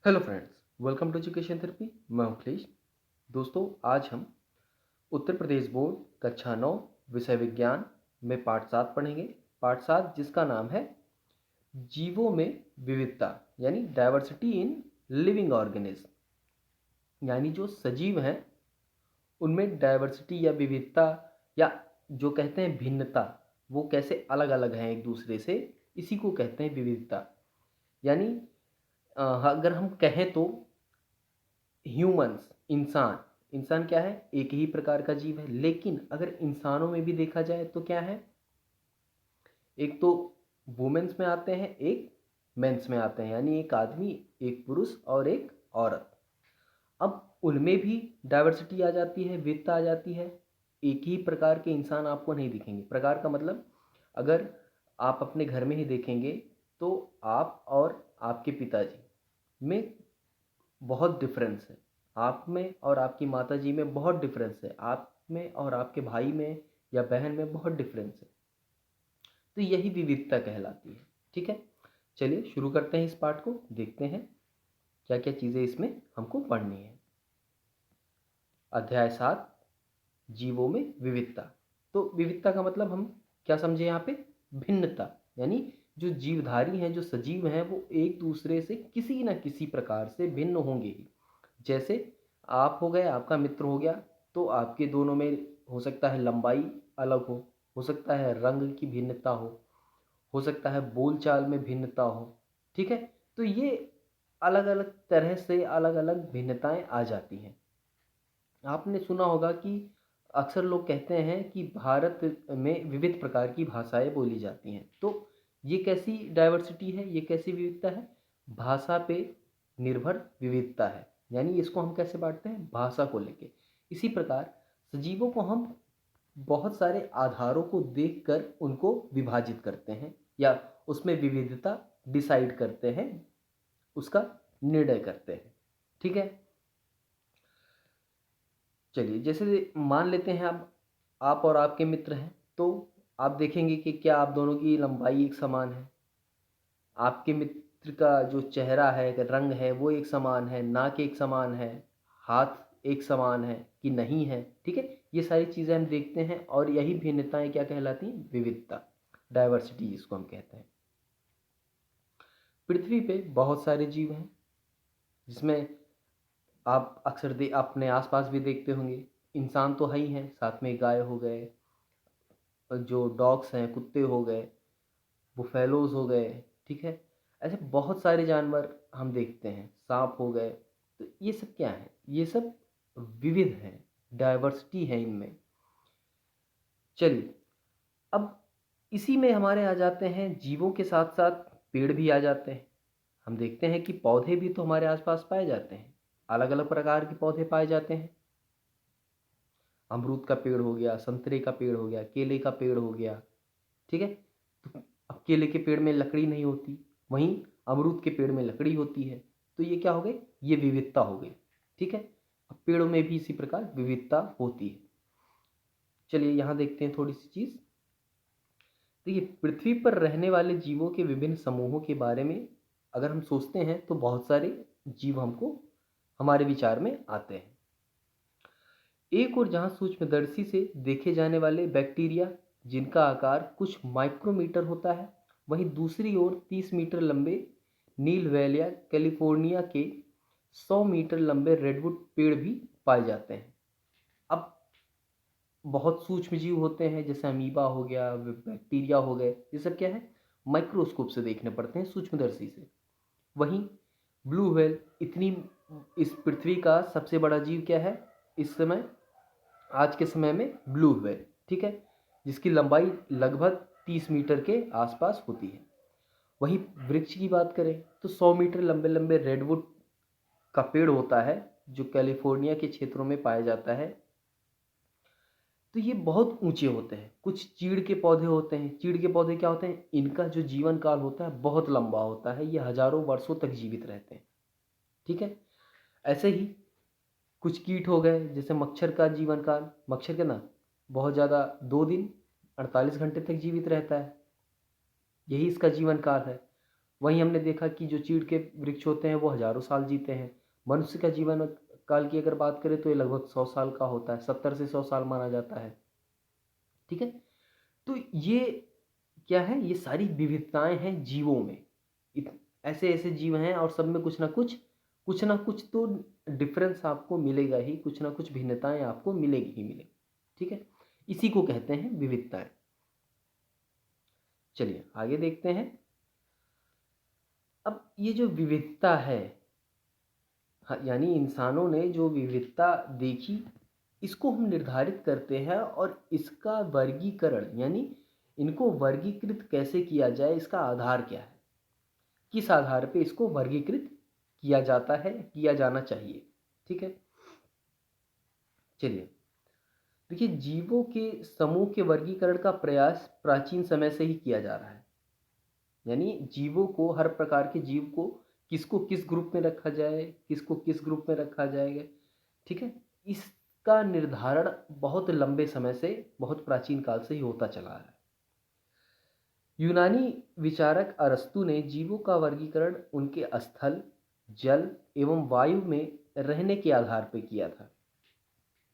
Hello friends, welcome to education therapy. मैं हूं अखिलेश। दोस्तों, आज हम उत्तर प्रदेश बोर्ड कक्षा 9 विषय विज्ञान में पाठ 7 पढ़ेंगे। पाठ 7 जिसका नाम है जीवों में विविधता, यानी डाइवर्सिटी इन लिविंग ऑर्गेनिज्म। यानी जो सजीव हैं उनमें डाइवर्सिटी या विविधता, या जो कहते हैं भिन्नता, वो कैसे अलग अलग हैं एक दूसरे से, इसी को कहते हैं विविधता। यानी अगर हम कहें तो ह्यूमंस, इंसान, इंसान क्या है? एक ही प्रकार का जीव है। लेकिन अगर इंसानों में भी देखा जाए तो क्या है? एक तो वुमेन्स में आते हैं, एक मेंस में आते हैं, यानी एक आदमी, एक पुरुष और एक औरत। अब उनमें भी डाइवर्सिटी आ जाती है, विविधता आ जाती है। एक ही प्रकार के इंसान आपको नहीं दिखेंगे। प्रकार का मतलब, अगर आप अपने घर में ही देखेंगे तो आप और आपके पिताजी में बहुत डिफरेंस है। आप में और आपकी माताजी में बहुत डिफरेंस है। आप में और आपके भाई में या बहन में बहुत डिफरेंस है। तो यही विविधता कहलाती है। ठीक है, चलिए शुरू करते हैं इस पाठ को। देखते हैं क्या क्या चीज़ें इसमें हमको पढ़नी है। अध्याय 7, जीवों में विविधता। तो विविधता का मतलब हम क्या समझे यहाँ पे? भिन्नता। यानी जो जीवधारी हैं, जो सजीव हैं, वो एक दूसरे से किसी न किसी प्रकार से भिन्न होंगे ही। जैसे आप हो गए, आपका मित्र हो गया, तो आपके दोनों में हो सकता है लंबाई अलग हो सकता है रंग की भिन्नता हो सकता है बोलचाल में भिन्नता हो। ठीक है, तो ये अलग अलग तरह से अलग अलग भिन्नताएं आ जाती हैं। आपने सुना होगा कि अक्सर लोग कहते हैं कि भारत में विविध प्रकार की भाषाएं बोली जाती हैं। तो ये कैसी डाइवर्सिटी है, ये कैसी विविधता है? भाषा पे निर्भर विविधता है। यानी इसको हम कैसे बांटते हैं? भाषा को लेके। इसी प्रकार सजीवों को हम बहुत सारे आधारों को देखकर उनको विभाजित करते हैं, या उसमें विविधता डिसाइड करते हैं, उसका निर्णय करते हैं। ठीक है, चलिए जैसे मान लेते हैं आप और आपके मित्र हैं, तो आप देखेंगे कि क्या आप दोनों की लंबाई एक समान है? आपके मित्र का जो चेहरा है, रंग है, वो एक समान है, नाक एक समान है, हाथ एक समान है कि नहीं है? ठीक है, ये सारी चीज़ें हम देखते हैं और यही भिन्नताएं क्या कहलाती हैं? विविधता, डाइवर्सिटी जिसको हम कहते हैं। पृथ्वी पे बहुत सारे जीव हैं, जिसमें आप अक्सर अपने आसपास भी देखते होंगे। इंसान तो है ही हैं, साथ में गाय हो गए, जो डॉग्स हैं, कुत्ते हो गए, बुफेलोज हो गए। ठीक है, ऐसे बहुत सारे जानवर हम देखते हैं, सांप हो गए। तो ये सब क्या है? ये सब विविध हैं, डाइवर्सिटी है इनमें। चलिए, अब इसी में हमारे आ जाते हैं जीवों के साथ साथ पेड़ भी आ जाते हैं। हम देखते हैं कि पौधे भी तो हमारे आसपास पाए जाते हैं। अलग अलग प्रकार के पौधे पाए जाते हैं। अमरूद का पेड़ हो गया, संतरे का पेड़ हो गया, केले का पेड़ हो गया। ठीक है, तो अब केले के पेड़ में लकड़ी नहीं होती, वहीं अमरूद के पेड़ में लकड़ी होती है। तो ये क्या हो गई? ये विविधता हो गई। ठीक है, अब पेड़ों में भी इसी प्रकार विविधता होती है। चलिए यहाँ देखते हैं थोड़ी सी चीज़। देखिए, पृथ्वी पर रहने वाले जीवों के विभिन्न समूहों के बारे में अगर हम सोचते हैं तो बहुत सारे जीव हमको हमारे विचार में आते हैं। एक और जहाँ सूक्ष्मदर्शी से देखे जाने वाले बैक्टीरिया, जिनका आकार कुछ माइक्रोमीटर होता है, वहीं दूसरी ओर 30 मीटर लंबे नील वैलिया कैलिफोर्निया के 100 मीटर लंबे रेडवुड पेड़ भी पाए जाते हैं। अब बहुत सूक्ष्म जीव होते हैं, जैसे अमीबा हो गया, बैक्टीरिया हो गए, ये सब क्या है? माइक्रोस्कोप से देखने पड़ते हैं, सूक्ष्मदर्शी से। वहीं ब्लू व्हेल, इतनी इस पृथ्वी का सबसे बड़ा जीव क्या है इस समय, आज के समय में? Blue whale. ठीक है, जिसकी लंबाई लगभग 30 मीटर के आसपास होती है। वहीं वृक्ष की बात करें तो 100 मीटर लंबे लंबे रेडवुड का पेड़ होता है, जो कैलिफोर्निया के क्षेत्रों में पाया जाता है। तो ये बहुत ऊंचे होते हैं। कुछ चीड़ के पौधे होते हैं। चीड़ के पौधे क्या होते हैं? इनका जो जीवन काल होता है बहुत लंबा होता है, ये हजारों वर्षों तक जीवित रहते हैं। ठीक है, ऐसे ही कुछ कीट हो गए, जैसे मच्छर का जीवन काल, मच्छर के ना बहुत ज़्यादा 2 दिन 48 घंटे तक जीवित रहता है, यही इसका जीवन काल है। वहीं हमने देखा कि जो चीड़ के वृक्ष होते हैं वो हजारों साल जीते हैं। मनुष्य का जीवन काल की अगर बात करें तो ये लगभग 100 साल का होता है, 70 से 100 साल माना जाता है। ठीक है, तो ये क्या है, ये सारी विविधताएं हैं जीवों में। ऐसे ऐसे जीव हैं और सब में कुछ ना कुछ तो डिफरेंस आपको मिलेगा ही, कुछ ना कुछ भिन्नताएं आपको मिलेगी ही मिलेगी। ठीक है, इसी को कहते हैं विविधताएं। चलिए आगे देखते हैं। अब ये जो विविधता है, हाँ, यानी इंसानों ने जो विविधता देखी, इसको हम निर्धारित करते हैं और इसका वर्गीकरण यानी इनको वर्गीकृत कैसे किया जाए, इसका आधार क्या है, किस आधार पे इसको वर्गीकृत किया जाता है, किया जाना चाहिए। ठीक है, चलिए देखिए, जीवों के समूह के वर्गीकरण का प्रयास प्राचीन समय से ही किया जा रहा है। यानी जीवों को, हर प्रकार के जीव को किसको किस ग्रुप में रखा जाए, किसको किस ग्रुप में रखा जाएगा। ठीक है, इसका निर्धारण बहुत लंबे समय से, बहुत प्राचीन काल से ही होता चला आ रहा है। यूनानी विचारक अरस्तु ने जीवों का वर्गीकरण उनके स्थल, जल एवं वायु में रहने के आधार पर किया था।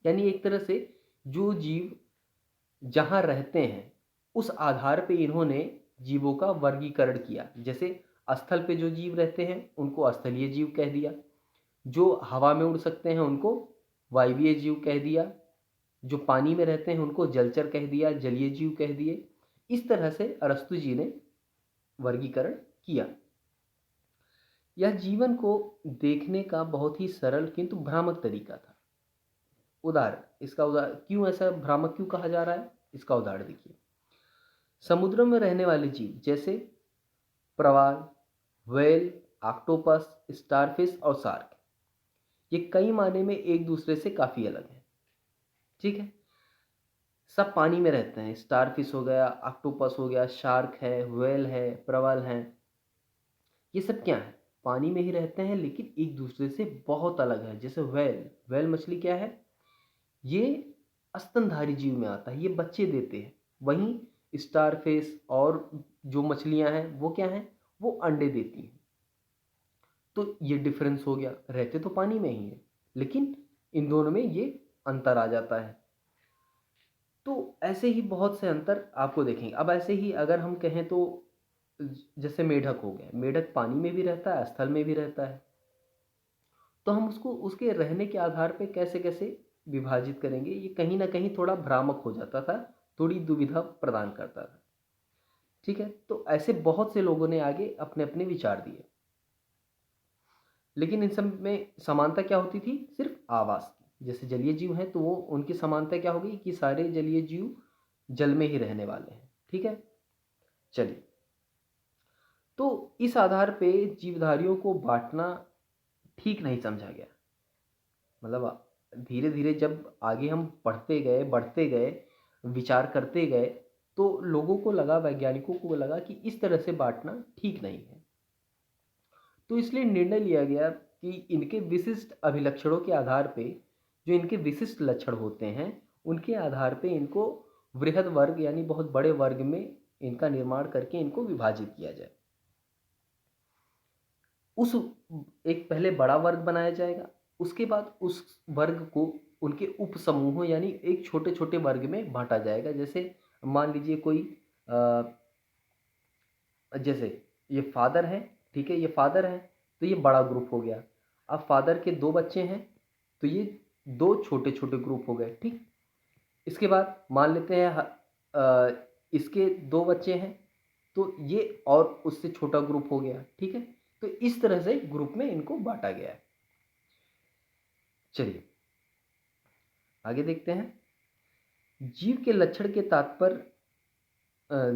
यानी एक तरह से जो जीव जहाँ रहते हैं उस आधार पे इन्होंने जीवों का वर्गीकरण किया। जैसे स्थल पे जो जीव रहते हैं उनको स्थलीय जीव कह दिया, जो हवा में उड़ सकते हैं उनको वायवीय जीव कह दिया, जो पानी में रहते हैं उनको जलचर कह दिया, जलीय जीव कह दिए। इस तरह से अरस्तु जी ने वर्गीकरण किया। यह जीवन को देखने का बहुत ही सरल किंतु भ्रामक तरीका था। उदाहरण, इसका उदाहरण क्यों ऐसा भ्रामक क्यों कहा जा रहा है, इसका उदाहरण देखिए। समुद्र में रहने वाले जीव जैसे प्रवाल, व्हेल, ऑक्टोपस, स्टारफिश और शार्क, ये कई मायने में एक दूसरे से काफ़ी अलग हैं। ठीक है, सब पानी में रहते हैं। स्टारफिश हो गया, ऑक्टोपस हो गया, शार्क है, व्हेल है, प्रवाल हैं, ये सब क्या है, पानी में ही रहते हैं लेकिन एक दूसरे से बहुत अलग है। जैसे व्हेल मछली क्या है, ये स्तनधारी जीव में आता है, ये बच्चे देते हैं। वहीं स्टारफिश और जो मछलियां हैं वो क्या हैं, वो अंडे देती हैं। तो ये डिफरेंस हो गया, रहते तो पानी में ही है लेकिन इन दोनों में ये अंतर आ जाता है। तो ऐसे ही बहुत से अंतर आपको देखेंगे। अब ऐसे ही अगर हम कहें तो जैसे मेढक हो गया, मेढक पानी में भी रहता है, स्थल में भी रहता है। तो हम उसको उसके रहने के आधार पे कैसे कैसे विभाजित करेंगे, ये कहीं ना कहीं थोड़ा भ्रामक हो जाता था, थोड़ी दुविधा प्रदान करता था। ठीक है, तो ऐसे बहुत से लोगों ने आगे अपने अपने विचार दिए, लेकिन इन सब में समानता क्या होती थी, सिर्फ आवास की। जैसे जलीय जीव हैं तो वो उनकी समानता क्या होगी कि सारे जलीय जीव जल में ही रहने वाले हैं। ठीक है, चलिए, तो इस आधार पे जीवधारियों को बांटना ठीक नहीं समझा गया। मतलब धीरे धीरे जब आगे हम पढ़ते गए, बढ़ते गए, विचार करते गए, तो लोगों को लगा, वैज्ञानिकों को लगा कि इस तरह से बांटना ठीक नहीं है। तो इसलिए निर्णय लिया गया कि इनके विशिष्ट अभिलक्षणों के आधार पे, जो इनके विशिष्ट लक्षण होते हैं उनके आधार पे इनको वृहद वर्ग यानी बहुत बड़े वर्ग में इनका निर्माण करके इनको विभाजित किया जाए। उस एक पहले बड़ा वर्ग बनाया जाएगा, उसके बाद उस वर्ग को उनके उप समूहों यानी एक छोटे छोटे वर्ग में बांटा जाएगा। जैसे मान लीजिए कोई जैसे ये फादर है, ठीक है, ये फादर है तो ये बड़ा ग्रुप हो गया। अब फादर के दो बच्चे हैं तो ये दो छोटे छोटे ग्रुप हो गए। ठीक, इसके बाद मान लेते हैं इसके दो बच्चे हैं तो ये और उससे छोटा ग्रुप हो गया। ठीक है, तो इस तरह से ग्रुप में इनको बांटा गया है। चलिए आगे देखते हैं। जीव के लक्षण के तात्पर्य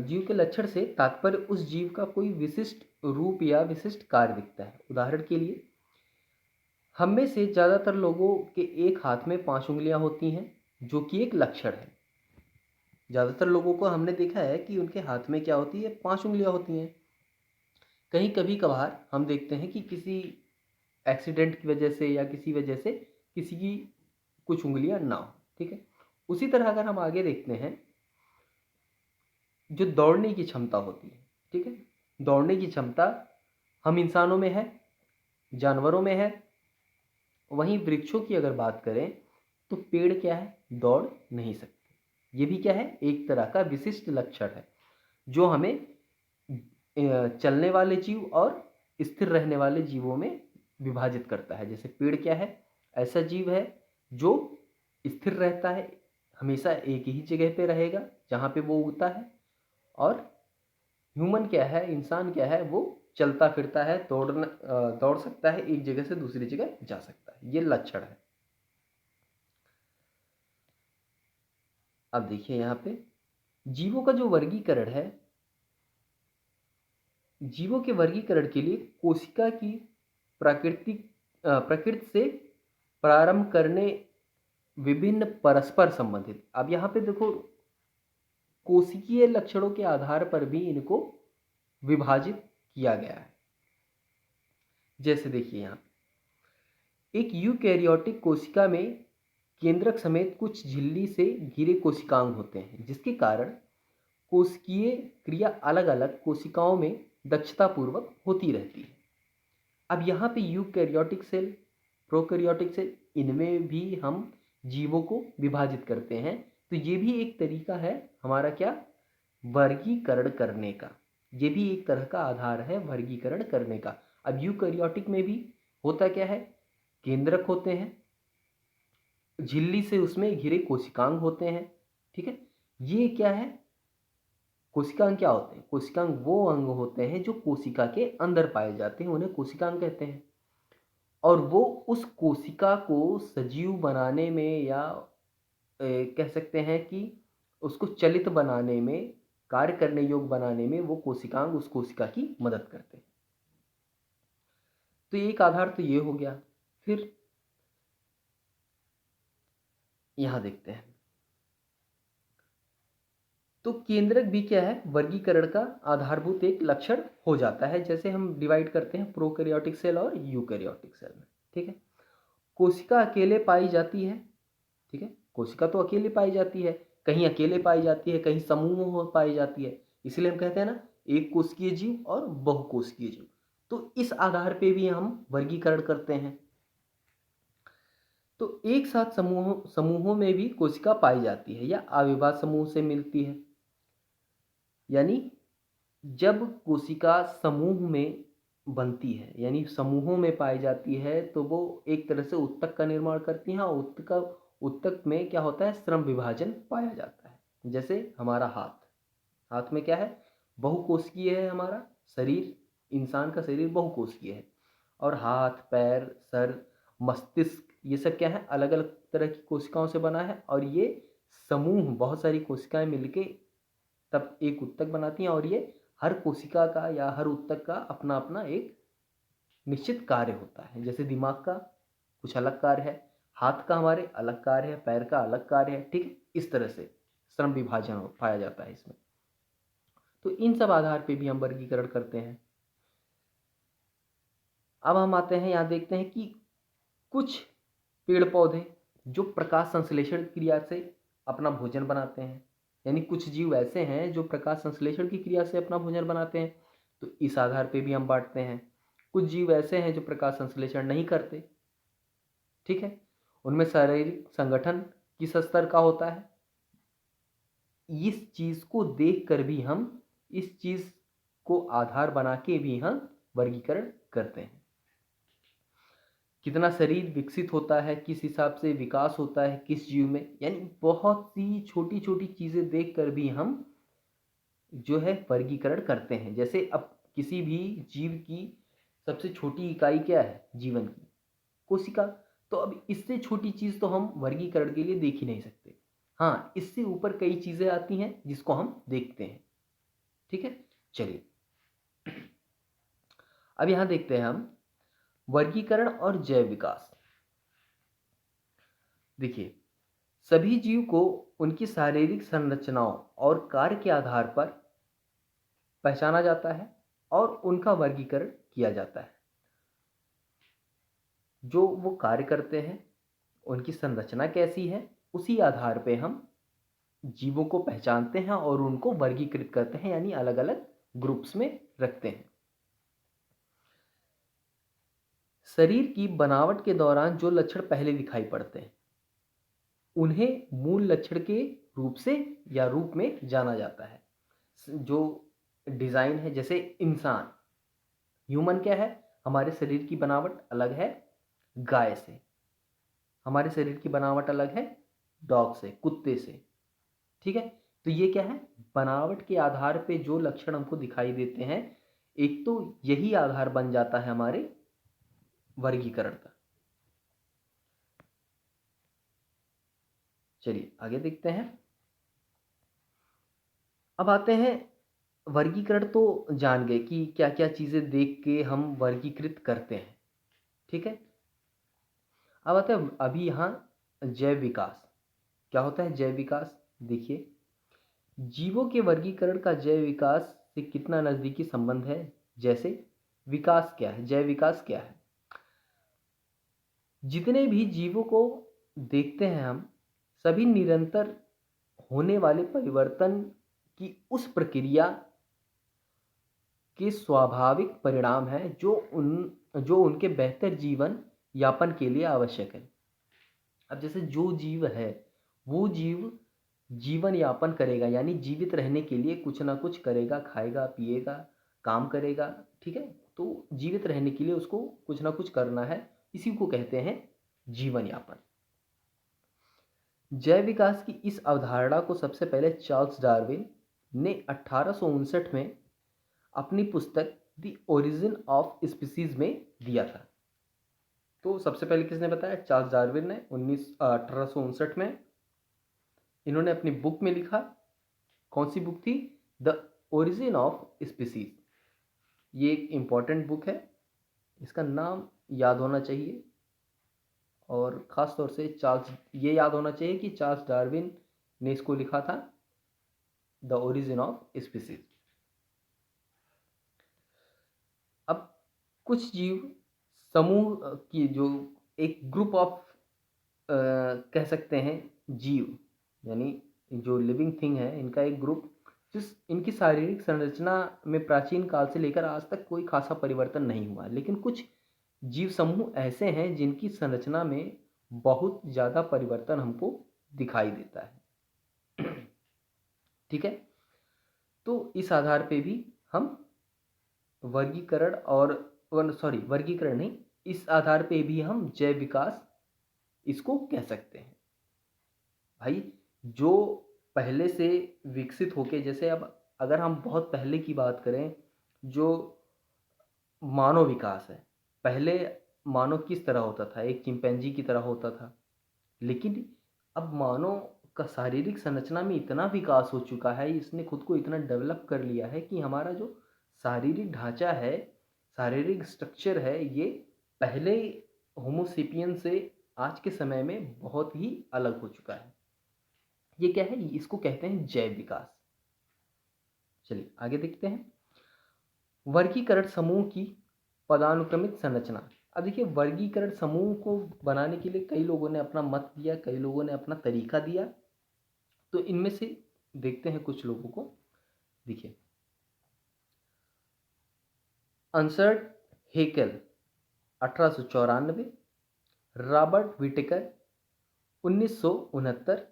जीव के लक्षण से तात्पर्य उस जीव का कोई विशिष्ट रूप या विशिष्ट कार्य दिखता है। उदाहरण के लिए, हम में से ज़्यादातर लोगों के एक हाथ में 5 उंगलियां होती हैं, जो कि एक लक्षण है। ज़्यादातर लोगों को हमने देखा है कि उनके हाथ में क्या होती है, 5 उंगलियां होती हैं। कहीं कभी कभार हम देखते हैं कि किसी एक्सीडेंट की वजह से या किसी वजह से किसी की कुछ उंगलियां ना हो। ठीक है, उसी तरह अगर हम आगे देखते हैं, जो दौड़ने की क्षमता होती है, ठीक है, दौड़ने की क्षमता हम इंसानों में है, जानवरों में है। वहीं वृक्षों की अगर बात करें तो पेड़ क्या है, दौड़ नहीं सकते। ये भी क्या है, एक तरह का विशिष्ट लक्षण है जो हमें चलने वाले जीव और स्थिर रहने वाले जीवों में विभाजित करता है। जैसे पेड़ क्या है, ऐसा जीव है जो स्थिर रहता है, हमेशा एक ही जगह पे रहेगा जहाँ पे वो उगता है। और ह्यूमन क्या है, इंसान क्या है, वो चलता फिरता है, दौड़ सकता है, एक जगह से दूसरी जगह जा सकता है। ये लक्षण है। अब देखिए यहाँ पे जीवों का जो वर्गीकरण है, जीवों के वर्गीकरण के लिए कोशिका की प्रकृति से प्रारंभ करने विभिन्न परस्पर संबंधित। अब यहाँ पे देखो कोशिकीय लक्षणों के आधार पर भी इनको विभाजित किया गया है। जैसे देखिए यहाँ एक यूकैरियोटिक कोशिका में केंद्रक समेत कुछ झिल्ली से घिरे कोशिकांग होते हैं, जिसके कारण कोशिकीय क्रिया अलग अलग कोशिकाओं में दक्षतापूर्वक होती रहती है। अब यहाँ पे यूकैरियोटिक सेल, प्रोकैरियोटिक सेल, इनमें भी हम जीवों को विभाजित करते हैं। तो ये भी एक तरीका है हमारा क्या, वर्गीकरण करने का। ये भी एक तरह का आधार है वर्गीकरण करने का। अब यूकैरियोटिक में भी होता क्या है, केंद्रक होते हैं, झिल्ली से उसमें घिरे कोशिकांग होते हैं। ठीक है, ये क्या है, कोशिकांग क्या होते हैं, कोशिकांग वो अंग होते हैं जो कोशिका के अंदर पाए जाते हैं, उन्हें कोशिकांग कहते हैं। और वो उस कोशिका को सजीव बनाने में या कह सकते हैं कि उसको चलित बनाने में, कार्य करने योग्य बनाने में वो कोशिकांग उस कोशिका की मदद करते हैं। तो एक आधार तो ये हो गया। फिर यहां देखते हैं तो केंद्रक भी क्या है, वर्गीकरण का आधारभूत एक लक्षण हो जाता है। जैसे हम डिवाइड करते हैं प्रोकैरियोटिक सेल और यूकैरियोटिक सेल में। ठीक है, कोशिका अकेले पाई जाती है। ठीक है, कोशिका तो अकेले पाई जाती है, कहीं अकेले पाई जाती है, कहीं समूह में पाई जाती है। इसलिए हम कहते हैं ना, एक कोशिकीय जीव और बहुकोशिकीय जीव। तो इस आधार पे भी हम वर्गीकरण करते हैं। तो एक साथ समूहों में भी कोशिका पाई जाती है या अविभाज्य समूह से मिलती है। यानी जब कोशिका समूह में बनती है, यानी समूहों में पाई जाती है, तो वो एक तरह से उत्तक का निर्माण करती हैं। और उत्तक में क्या होता है, श्रम विभाजन पाया जाता है। जैसे हमारा हाथ, हाथ में क्या है, बहुकोशिकीय है हमारा शरीर, इंसान का शरीर बहुकोशिकीय है। और हाथ, पैर, सर, मस्तिष्क, ये सब क्या है, अलग अलग तरह की कोशिकाओं से बना है। और ये समूह, बहुत सारी कोशिकाएं मिलके तब एक उत्तक बनाती हैं। और ये हर कोशिका का या हर उत्तक का अपना अपना एक निश्चित कार्य होता है। जैसे दिमाग का कुछ अलग कार्य है, हाथ का हमारे अलग कार्य है, पैर का अलग कार्य है। ठीक है, इस तरह से श्रम विभाजन पाया जाता है इसमें। तो इन सब आधार पे भी हम वर्गीकरण करते हैं। अब हम आते हैं, यहाँ देखते हैं कि कुछ पेड़ पौधे जो प्रकाश संश्लेषण क्रिया से अपना भोजन बनाते हैं, यानी कुछ जीव ऐसे हैं जो प्रकाश संश्लेषण की क्रिया से अपना भोजन बनाते हैं। तो इस आधार पे भी हम बांटते हैं। कुछ जीव ऐसे हैं जो प्रकाश संश्लेषण नहीं करते। ठीक है, उनमें शारीरिक संगठन किस स्तर का होता है, इस चीज को देख कर भी हम, इस चीज को आधार बना के भी हम वर्गीकरण करते हैं। कितना शरीर विकसित होता है, किस हिसाब से विकास होता है किस जीव में, यानी बहुत सी छोटी छोटी चीजें देख कर भी हम जो है वर्गीकरण करते हैं। जैसे अब किसी भी जीव की सबसे छोटी इकाई क्या है जीवन की, कोशिका। तो अब इससे छोटी चीज तो हम वर्गीकरण के लिए देख ही नहीं सकते। हाँ, इससे ऊपर कई चीजें आती हैं जिसको हम देखते हैं। ठीक है, चलिए अब यहां देखते हैं हम वर्गीकरण और जैव विकास। देखिए, सभी जीव को उनकी शारीरिक संरचनाओं और कार्य के आधार पर पहचाना जाता है और उनका वर्गीकरण किया जाता है। जो वो कार्य करते हैं, उनकी संरचना कैसी है, उसी आधार पे हम जीवों को पहचानते हैं और उनको वर्गीकृत करते हैं, यानी अलग अलग ग्रुप्स में रखते हैं। शरीर की बनावट के दौरान जो लक्षण पहले दिखाई पड़ते हैं उन्हें मूल लक्षण के रूप से या रूप में जाना जाता है। जो डिज़ाइन है, जैसे इंसान, ह्यूमन क्या है, हमारे शरीर की बनावट अलग है गाय से, हमारे शरीर की बनावट अलग है डॉग से, कुत्ते से, ठीक है। तो ये क्या है, बनावट के आधार पे जो लक्षण हमको दिखाई देते हैं, एक तो यही आधार बन जाता है हमारे वर्गीकरण का। चलिए आगे देखते हैं। अब आते हैं, वर्गीकरण तो जान गए कि क्या क्या चीज़ें देख के हम वर्गीकृत करते हैं, ठीक है। अब आते हैं अभी यहाँ जैव विकास। क्या होता है जैव विकास? देखिए, जीवों के वर्गीकरण का जैव विकास से कितना नज़दीकी संबंध है। जैसे विकास क्या है, जैव विकास क्या है? जितने भी जीवों को देखते हैं हम, सभी निरंतर होने वाले परिवर्तन की उस प्रक्रिया के स्वाभाविक परिणाम है जो उनके बेहतर जीवन यापन के लिए आवश्यक है। अब जैसे जो जीव है वो जीव जीवन यापन करेगा, यानी जीवित रहने के लिए कुछ ना कुछ करेगा, खाएगा पिएगा, काम करेगा, ठीक है। तो जीवित रहने के लिए उसको कुछ ना कुछ करना है, इसी को कहते हैं जीवन यापन। जैव विकास की इस अवधारणा को सबसे पहले चार्ल्स डार्विन ने 1859 में अपनी पुस्तक द ओरिजिन ऑफ स्पीसीज में दिया था। तो सबसे पहले किसने बताया? चार्ल्स डार्विन ने 1859 में इन्होंने अपनी बुक में लिखा। कौन सी बुक थी? The origin of species. ये एक इम्पॉर्टेंट बुक है, इसका नाम याद होना चाहिए, और ख़ास तौर से ये याद होना चाहिए कि चार्ल्स डार्विन ने इसको लिखा था, द ओरिजिन ऑफ स्पीसीज। अब कुछ जीव समूह की जो एक ग्रुप ऑफ कह सकते हैं जीव, यानी जो लिविंग थिंग है, इनका एक ग्रुप, जिस इनकी शारीरिक संरचना में प्राचीन काल से लेकर आज तक कोई खासा परिवर्तन नहीं हुआ, लेकिन कुछ जीव समूह ऐसे हैं जिनकी संरचना में बहुत ज़्यादा परिवर्तन हमको दिखाई देता है, ठीक है। तो इस आधार पे भी हम वर्गीकरण वर्गीकरण नहीं, इस आधार पे भी हम जैव विकास इसको कह सकते हैं। भाई, जो पहले से विकसित होके, जैसे अब अगर हम बहुत पहले की बात करें, जो मानव विकास है, पहले मानव किस तरह होता था? एक चिंपैंजी की तरह होता था। लेकिन अब मानव का शारीरिक संरचना में इतना विकास हो चुका है, इसने खुद को इतना डेवलप कर लिया है कि हमारा जो शारीरिक ढांचा है, शारीरिक स्ट्रक्चर है, ये पहले होमोसेपियन से आज के समय में बहुत ही अलग हो चुका है। ये क्या है? इसको कहते हैं जैव विकास। चलिए आगे देखते हैं। वर्गीकरण समूह की पदानुक्रमित संरचना। अब देखिए, वर्गीकरण समूह को बनाने के लिए कई लोगों ने अपना मत दिया, कई लोगों ने अपना तरीका दिया। तो इनमें से देखते हैं कुछ लोगों को। देखिए, अंसर्ट हेकल 1894, रॉबर्ट विटेकर 1969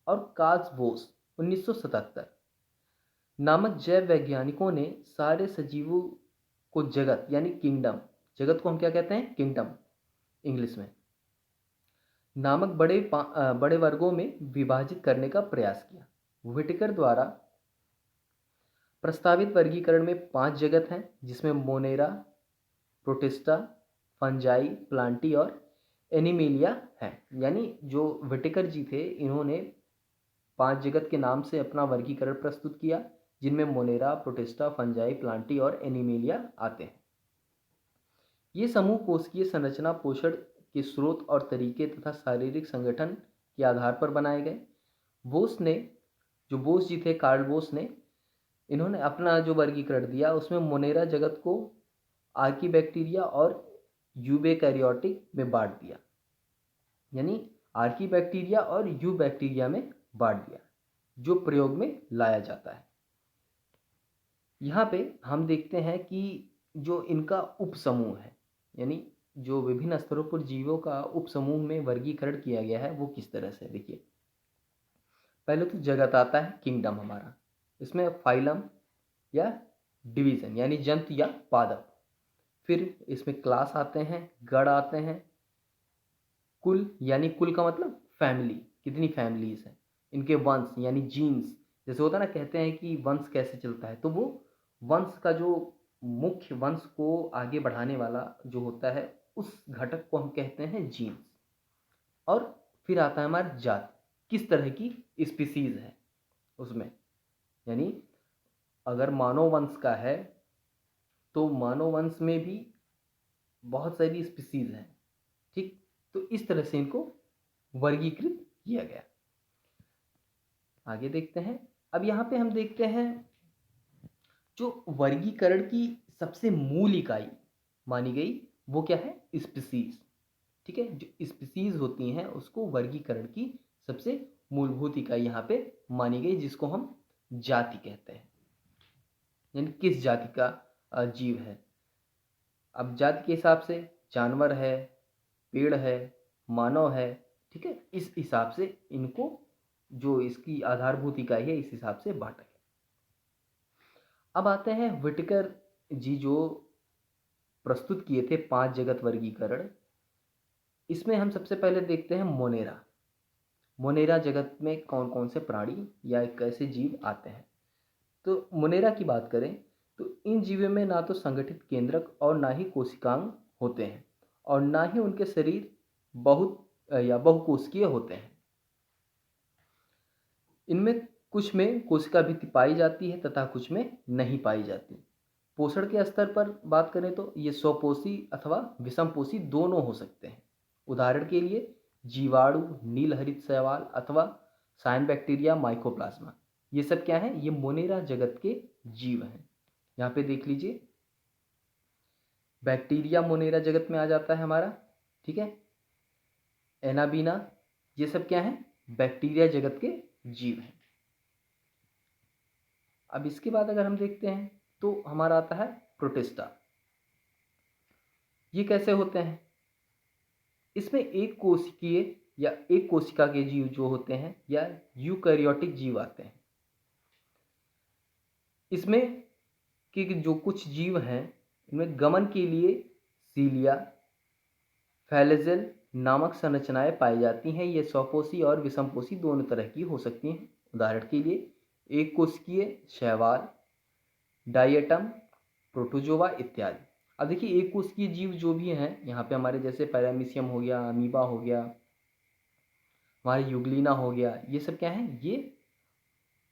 और कार्ल बोस 1977 नामक जैव वैज्ञानिकों ने सारे सजीवों को जगत, यानी किंगडम, जगत को हम क्या कहते हैं? किंगडम इंग्लिश में, नामक बड़े वर्गों में विभाजित करने का प्रयास किया। व्हिटेकर द्वारा प्रस्तावित वर्गीकरण में 5 जगत हैं, जिसमें मोनेरा, प्रोटिस्टा, फंजाई, प्लांटी और एनिमेलिया है। यानी जो व्हिटेकर जी थे, इन्होंने 5 जगत के नाम से अपना वर्गीकरण प्रस्तुत किया, जिनमें मोनेरा, प्रोटिस्टा, फंजाई, प्लांटी और एनिमेलिया आते हैं। ये समूह कोशिकीय संरचना, पोषण के स्रोत और तरीके तथा शारीरिक संगठन के आधार पर बनाए गए। बोस जी थे, कार्ल बोस ने, इन्होंने अपना जो वर्गीकरण दिया उसमें मोनेरा जगत को आर्कीबैक्टीरिया और यूबैक्टीरियोटिक में बांट दिया, यानी आर्कीबैक्टीरिया और यूबैक्टीरिया में बांट दिया, जो प्रयोग में लाया जाता है। यहाँ पे हम देखते हैं कि जो इनका उपसमूह है, यानी जो विभिन्न स्तरों पर जीवों का उपसमूह में वर्गीकरण किया गया है वो किस तरह से, देखिए पहले तो जगत आता है, किंगडम हमारा, इसमें फाइलम या डिवीजन यानी जंतु या पादप, फिर इसमें क्लास आते हैं, गण आते हैं, कुल यानी कुल का मतलब फैमिली, कितनी फैमिलीज हैं, इनके वंश यानी जीन्स, जैसे होता है ना, कहते हैं कि वंश कैसे चलता है, तो वो वंश का जो मुख्य वंश को आगे बढ़ाने वाला जो होता है उस घटक को हम कहते हैं जीन्स। और फिर आता है हमारा जाति, किस तरह की स्पीसीज है उसमें, यानी अगर मानव वंश का है तो मानव वंश में भी बहुत सारी स्पीसीज हैं, ठीक, तो इस तरह से इनको वर्गीकृत किया गया। आगे देखते हैं। अब यहाँ पे हम देखते हैं जो वर्गीकरण की सबसे मूल इकाई मानी गई वो क्या है, स्पीसीज, ठीक है, जो स्पीसीज होती हैं उसको वर्गीकरण की सबसे मूलभूत इकाई यहाँ पे मानी गई, जिसको हम जाति कहते हैं, यानी किस जाति का जीव है। अब जाति के हिसाब से जानवर है, पेड़ है, मानव है, ठीक है, इस हिसाब से इनको जो इसकी आधारभूत इकाई है इस हिसाब से बांटा गया। अब आते हैं व्हिटेकर जी जो प्रस्तुत किए थे 5 जगत वर्गीकरण। इसमें हम सबसे पहले देखते हैं मोनेरा। मोनेरा जगत में कौन कौन से प्राणी या कैसे जीव आते हैं। तो मोनेरा की बात करें तो इन जीवों में ना तो संगठित केंद्रक और ना ही कोशिकांग होते हैं और ना ही उनके शरीर बहुत या बहुकोशिकीय होते हैं। इनमें कुछ में कोशिका भित्ति पाई जाती है तथा कुछ में नहीं पाई जाती। पोषण के स्तर पर बात करें तो ये स्वपोषी अथवा विषमपोषी दोनों हो सकते हैं। उदाहरण के लिए जीवाणु, नीलहरित शैवाल अथवा साइन बैक्टीरिया, माइकोप्लाज्मा, ये सब क्या है, ये मोनेरा जगत के जीव हैं। यहाँ पे देख लीजिए, बैक्टीरिया मोनेरा जगत में आ जाता है हमारा, ठीक है, एनाबीना, ये सब क्या है, बैक्टीरिया जगत के जीव हैं। अब इसके बाद अगर हम देखते हैं तो हमारा आता है प्रोटिस्टा। ये कैसे होते हैं, इसमें एक कोशिकीय या एक कोशिका के जीव जो होते हैं या यूकैरियोटिक जीव आते हैं। इसमें कि जो कुछ जीव हैं इनमें गमन के लिए सीलिया, फ्लैजेल नामक संरचनाएं पाई जाती हैं। ये स्वपोषी और विषमपोषी दोनों तरह की हो सकती हैं। उदाहरण के लिए एक कोशिकीय शैवाल, डायटम, प्रोटोजोआ इत्यादि। अब देखिए एक कोशिकीय जीव जो भी हैं यहाँ पे हमारे, जैसे पैरामीशियम हो गया, अमीबा हो गया, हमारे यूग्लिना हो गया, ये सब क्या है, ये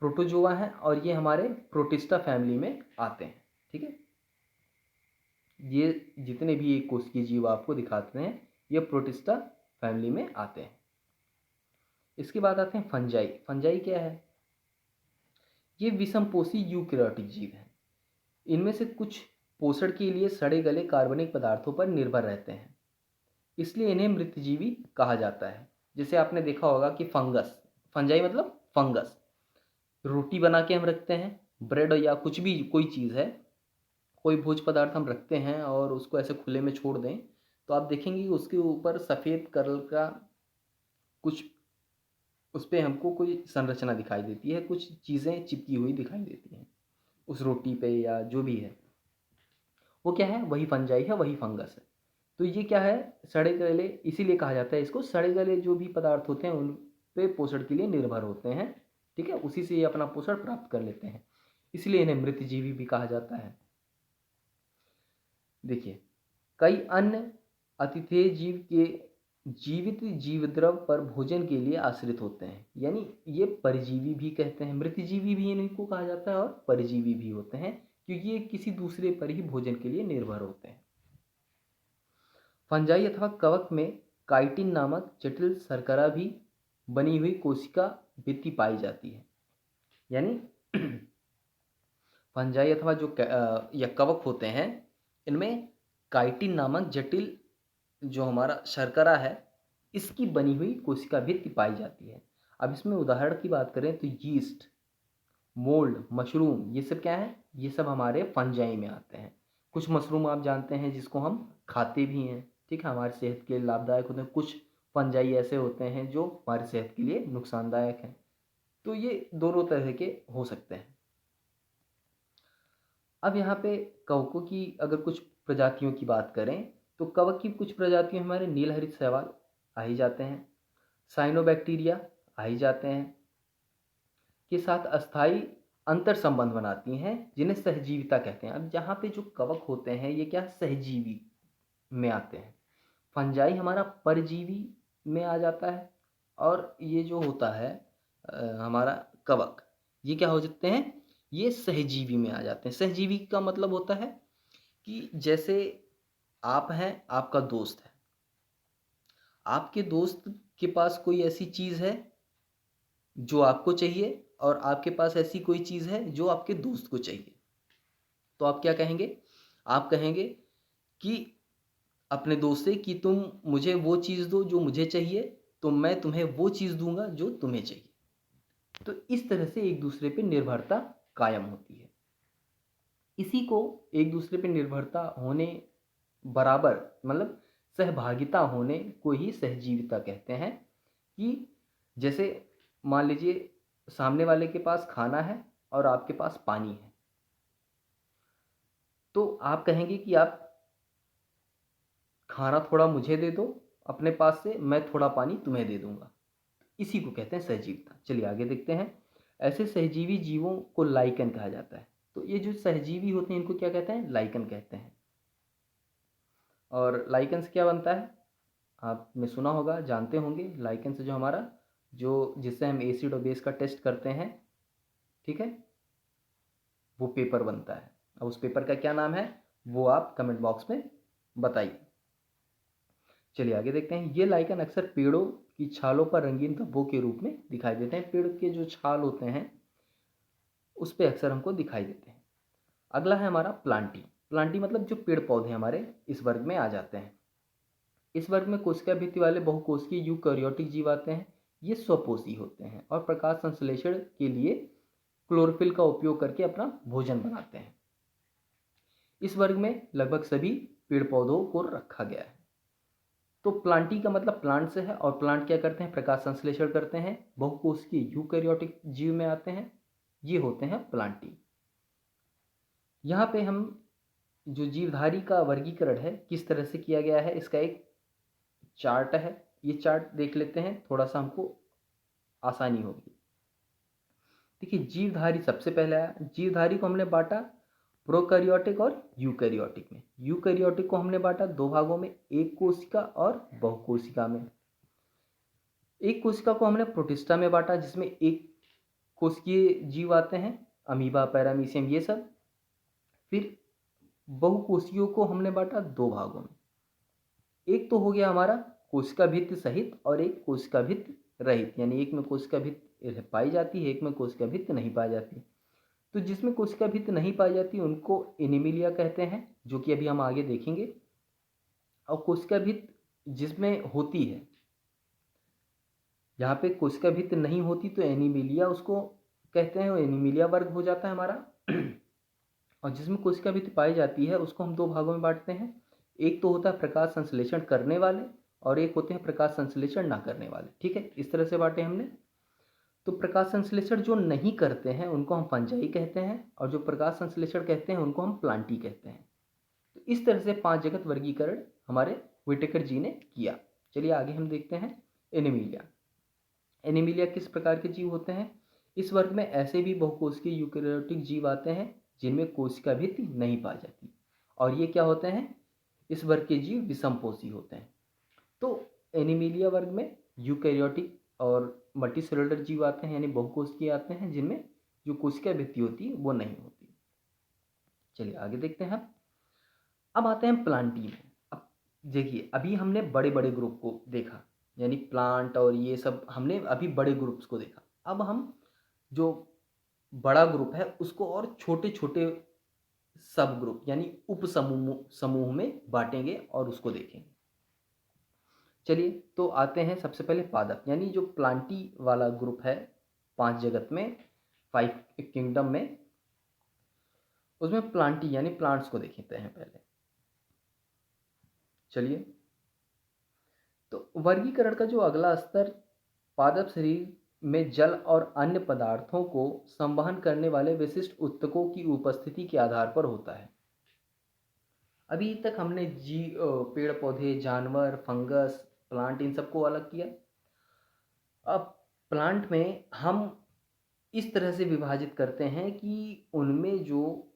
प्रोटोजोआ हैं और ये हमारे प्रोटिस्टा फैमिली में आते हैं, ठीक है। ये जितने भी एक कोशिकीय जीव आपको दिखाते हैं ये प्रोटिस्टा फैमिली में आते हैं। इसके बाद आते हैं फंजाई। फंजाई क्या है, ये विषमपोषी यूकैरियोटिक जीव हैं। इनमें से कुछ पोषण के लिए सड़े गले कार्बनिक पदार्थों पर निर्भर रहते हैं, इसलिए इन्हें मृतजीवी कहा जाता है। जैसे आपने देखा होगा कि फंगस, फंजाई मतलब फंगस, रोटी बना के हम रखते हैं, ब्रेड या कुछ भी कोई चीज़ है, कोई भोज्य पदार्थ हम रखते हैं और उसको ऐसे खुले में छोड़ दें तो आप देखेंगे कि उसके ऊपर सफ़ेद कलर का कुछ, उस पर हमको कोई संरचना दिखाई देती है, कुछ चीज़ें चिपकी हुई दिखाई देती हैं उस रोटी पे या जो भी है, वो क्या है, वही फंजाई है, वही फंगस है। तो ये क्या है, सड़े गले, इसीलिए कहा जाता है इसको, सड़े गले जो भी पदार्थ होते हैं उन पे पोषण के लिए निर्भर होते हैं, ठीक है, उसी से ये अपना पोषण प्राप्त कर लेते हैं, इसलिए इन्हें मृतजीवी भी कहा जाता है। देखिए कई अन्य अतिथेय जीव के जीवित जीवद्रव पर भोजन के लिए आश्रित होते हैं, यानी ये परजीवी भी कहते हैं, मृतजीवी भी इनको कहा जाता है और परजीवी भी होते हैं क्योंकि ये किसी दूसरे पर ही भोजन के लिए निर्भर होते हैं। फंजाई अथवा कवक में काइटिन नामक जटिल शर्करा भी बनी हुई कोशिका भित्ति पाई जाती है, यानी फंजाई अथवा जो या कवक होते हैं इनमें काइटिन नामक जटिल जो हमारा शर्करा है इसकी बनी हुई कोशिका भित्ति पाई जाती है। अब इसमें उदाहरण की बात करें तो यीस्ट, मोल्ड, मशरूम, ये सब क्या है, ये सब हमारे फंजाई में आते हैं। कुछ मशरूम आप जानते हैं जिसको हम खाते भी हैं, ठीक है, हमारी सेहत के लिए लाभदायक होते हैं, कुछ फंजाई ऐसे होते हैं जो हमारी सेहत के लिए नुकसानदायक हैं। तो ये दोनों तरह के हो सकते हैं। अब यहाँ पे कवकों की अगर कुछ प्रजातियों की बात करें तो कवक की कुछ प्रजातियों हमारे नीलहरित शैवाल आ ही जाते हैं, साइनोबैक्टीरिया आ ही जाते हैं, के साथ अस्थाई अंतर संबंध बनाती हैं जिन्हें सहजीविता कहते हैं। अब यहाँ पे जो कवक होते हैं ये क्या सहजीवी में आते हैं, फंजाई हमारा परजीवी में आ जाता है, और ये जो होता है हमारा कवक, ये क्या हो जाते हैं, ये सहजीवी में आ जाते हैं। सहजीवी का मतलब होता है कि जैसे आप हैं, आपका दोस्त है, आपके दोस्त के पास कोई ऐसी चीज़ है जो आपको चाहिए और आपके पास ऐसी कोई चीज़ है जो आपके दोस्त को चाहिए, तो आप क्या कहेंगे, आप कहेंगे कि अपने दोस्त से कि तुम मुझे वो चीज़ दो जो मुझे चाहिए, तो मैं तुम्हें वो चीज़ दूंगा जो तुम्हें चाहिए। तो इस तरह से एक दूसरे पे निर्भरता कायम होती है। इसी को एक दूसरे पे निर्भरता होने बराबर मतलब सहभागिता होने को ही सहजीविता कहते हैं। कि जैसे मान लीजिए सामने वाले के पास खाना है और आपके पास पानी है, तो आप कहेंगे कि आप खाना थोड़ा मुझे दे दो अपने पास से, मैं थोड़ा पानी तुम्हें दे दूंगा। इसी को कहते हैं सहजीविता। चलिए आगे देखते हैं। ऐसे सहजीवी जीवों को लाइकन कहा जाता है। तो ये जो सहजीवी होते हैं इनको क्या कहते हैं, लाइकन कहते हैं। और लाइकन से क्या बनता है, आपने सुना होगा, जानते होंगे। लाइकन से जो हमारा जो जिससे हम एसिड और बेस का टेस्ट करते हैं, ठीक है, वो पेपर बनता है। अब उस पेपर का क्या नाम है वो आप कमेंट बॉक्स में बताइए। चलिए आगे देखते हैं। ये लाइकन अक्सर पेड़ों की छालों पर रंगीन धब्बों के रूप में दिखाई देते हैं। पेड़ के जो छाल होते हैं उस पे अक्सर हमको दिखाई देते हैं। अगला है हमारा प्लांटी। प्लांटी मतलब जो पेड़ पौधे हमारे इस वर्ग में आ जाते हैं। इस वर्ग में कोशिका भित्ति वाले बहुकोशिकीय यूकैरियोटिक जीव आते हैं। ये स्वपोषी होते हैं और प्रकाश संश्लेषण के लिए क्लोरोफिल का उपयोग करके अपना भोजन बनाते हैं। इस वर्ग में लगभग सभी पेड़ पौधों को रखा गया है। तो प्लांटी का मतलब प्लांट से है, और प्लांट क्या करते हैं, प्रकाश संश्लेषण करते हैं, बहुकोशिकीय यूकैरियोटिक जीव में आते हैं, ये होते हैं प्लांटी। यहाँ पे हम जो जीवधारी का वर्गीकरण है किस तरह से किया गया है इसका एक चार्ट है, ये चार्ट देख लेते हैं, थोड़ा सा हमको आसानी होगी। देखिए जीवधारी सबसे पहले आया। जीवधारी को हमने बांटा प्रोकैरियोटिक और यूकैरियोटिक में। यूकैरियोटिक को हमने बांटा दो भागों में, एक कोशिका और बहुकोशिका में। एक कोशिका को हमने प्रोटिस्टा में बांटा जिसमें एक कोशिकीय जीव आते हैं, अमीबा, पैरामीशियम, ये सब। फिर बहुकोशियों को हमने बांटा दो भागों में। एक तो हो गया हमारा कोशिका भित्ति सहित और एक कोशिका भित्ति रहित, यानी एक में कोशिका भित्ति पाई जाती है, एक में कोशिका भित्ति नहीं पाई जाती। तो जिसमें कोशिका भित्ति नहीं पाई जाती उनको एनीमिलिया कहते हैं, जो कि अभी हम आगे देखेंगे। और कोशिका भित्ति जिसमें होती है, जहाँ पे कोशिका भित्ति नहीं होती तो एनीमिलिया उसको कहते हैं, वो एनीमिलिया वर्ग हो जाता है हमारा। और जिसमें कोशिका भित्ति पाई जाती है उसको हम दो भागों में बांटते हैं। एक तो होता है प्रकाश संश्लेषण करने वाले और एक होते हैं प्रकाश संश्लेषण ना करने वाले, ठीक है, इस तरह से बांटे हमने। तो प्रकाश संश्लेषण जो नहीं करते हैं उनको हम फंजाई कहते हैं, और जो प्रकाश संश्लेषण कहते हैं उनको हम प्लांटी कहते हैं। तो इस तरह से 5 जगत वर्गीकरण हमारे व्हिटेकर जी ने किया। चलिए आगे हम देखते हैं एनीमिलिया। एनीमिलिया किस प्रकार के जीव होते हैं। इस वर्ग में ऐसे भी बहुकोशिकीय यूकैरियोटिक जीव आते हैं जिनमें कोशिका भित्ति नहीं पाई जाती, और ये क्या होते हैं, इस वर्ग के जीव विषमपोषी होते हैं। तो एनीमिलिया वर्ग में यूकैरियोटिक और मल्टीसेलुलर जीव आते हैं, यानी बहुकोशिकीय आते हैं जिनमें जो कोशिका भित्ति होती है वो नहीं होती। चलिए आगे देखते हैं। अब आते हैं प्लांटी में। अब देखिए अभी हमने बड़े बड़े ग्रुप को देखा, यानी प्लांट और ये सब हमने अभी बड़े ग्रुप्स को देखा। अब हम जो बड़ा ग्रुप है उसको और छोटे छोटे सब ग्रुप यानी उप समूह समूह में बांटेंगे और उसको देखेंगे। चलिए तो आते हैं सबसे पहले पादप, यानी जो प्लांटी वाला ग्रुप है 5 जगत में, 5 किंगडम में, उसमें प्लांटी यानी प्लांट्स को देखते हैं पहले। चलिए तो वर्गीकरण का जो अगला स्तर पादप शरीर में जल और अन्य पदार्थों को संवहन करने वाले विशिष्ट ऊतकों की उपस्थिति के आधार पर होता है। अभी तक हमने पेड़ पौधे, जानवर, फंगस, प्लांट, इन सबको अलग किया। अब प्लांट में हम इस तरह से विभाजित करते हैं कि उनमें जो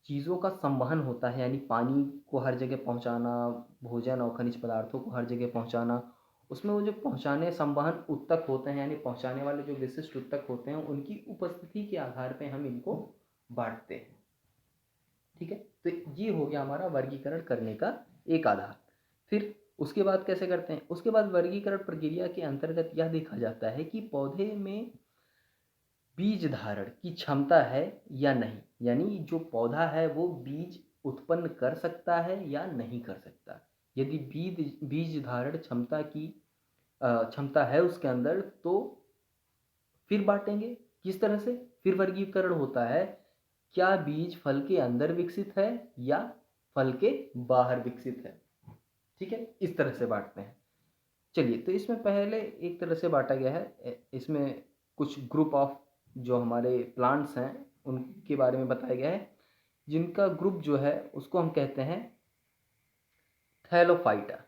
चीज़ों का संवहन होता है, यानी पानी को हर जगह पहुंचाना, भोजन और खनिज पदार्थों को हर जगह पहुंचाना, उसमें वो जो पहुंचाने संवहन ऊतक होते हैं, यानी पहुंचाने वाले जो विशिष्ट ऊतक होते हैं, उनकी उपस्थिति के आधार पे हम इनको बांटते हैं। ठीक है, तो ये हो गया हमारा वर्गीकरण करने का एक आधार। फिर उसके बाद कैसे करते हैं? उसके बाद वर्गीकरण प्रक्रिया के अंतर्गत यह देखा जाता है कि पौधे में बीज धारण की क्षमता है या नहीं, यानी जो पौधा है वो बीज उत्पन्न कर सकता है या नहीं कर सकता। यदि बीज धारण क्षमता की क्षमता है उसके अंदर, तो फिर बांटेंगे। किस तरह से? फिर वर्गीकरण होता है, क्या बीज फल के अंदर विकसित है या फल के बाहर विकसित है। ठीक है, इस तरह से बांटते हैं। चलिए, तो इसमें पहले एक तरह से बांटा गया है, इसमें कुछ ग्रुप ऑफ जो हमारे प्लांट्स हैं उनके बारे में बताया गया है, जिनका ग्रुप जो है उसको हम कहते हैं थैलोफाइटा।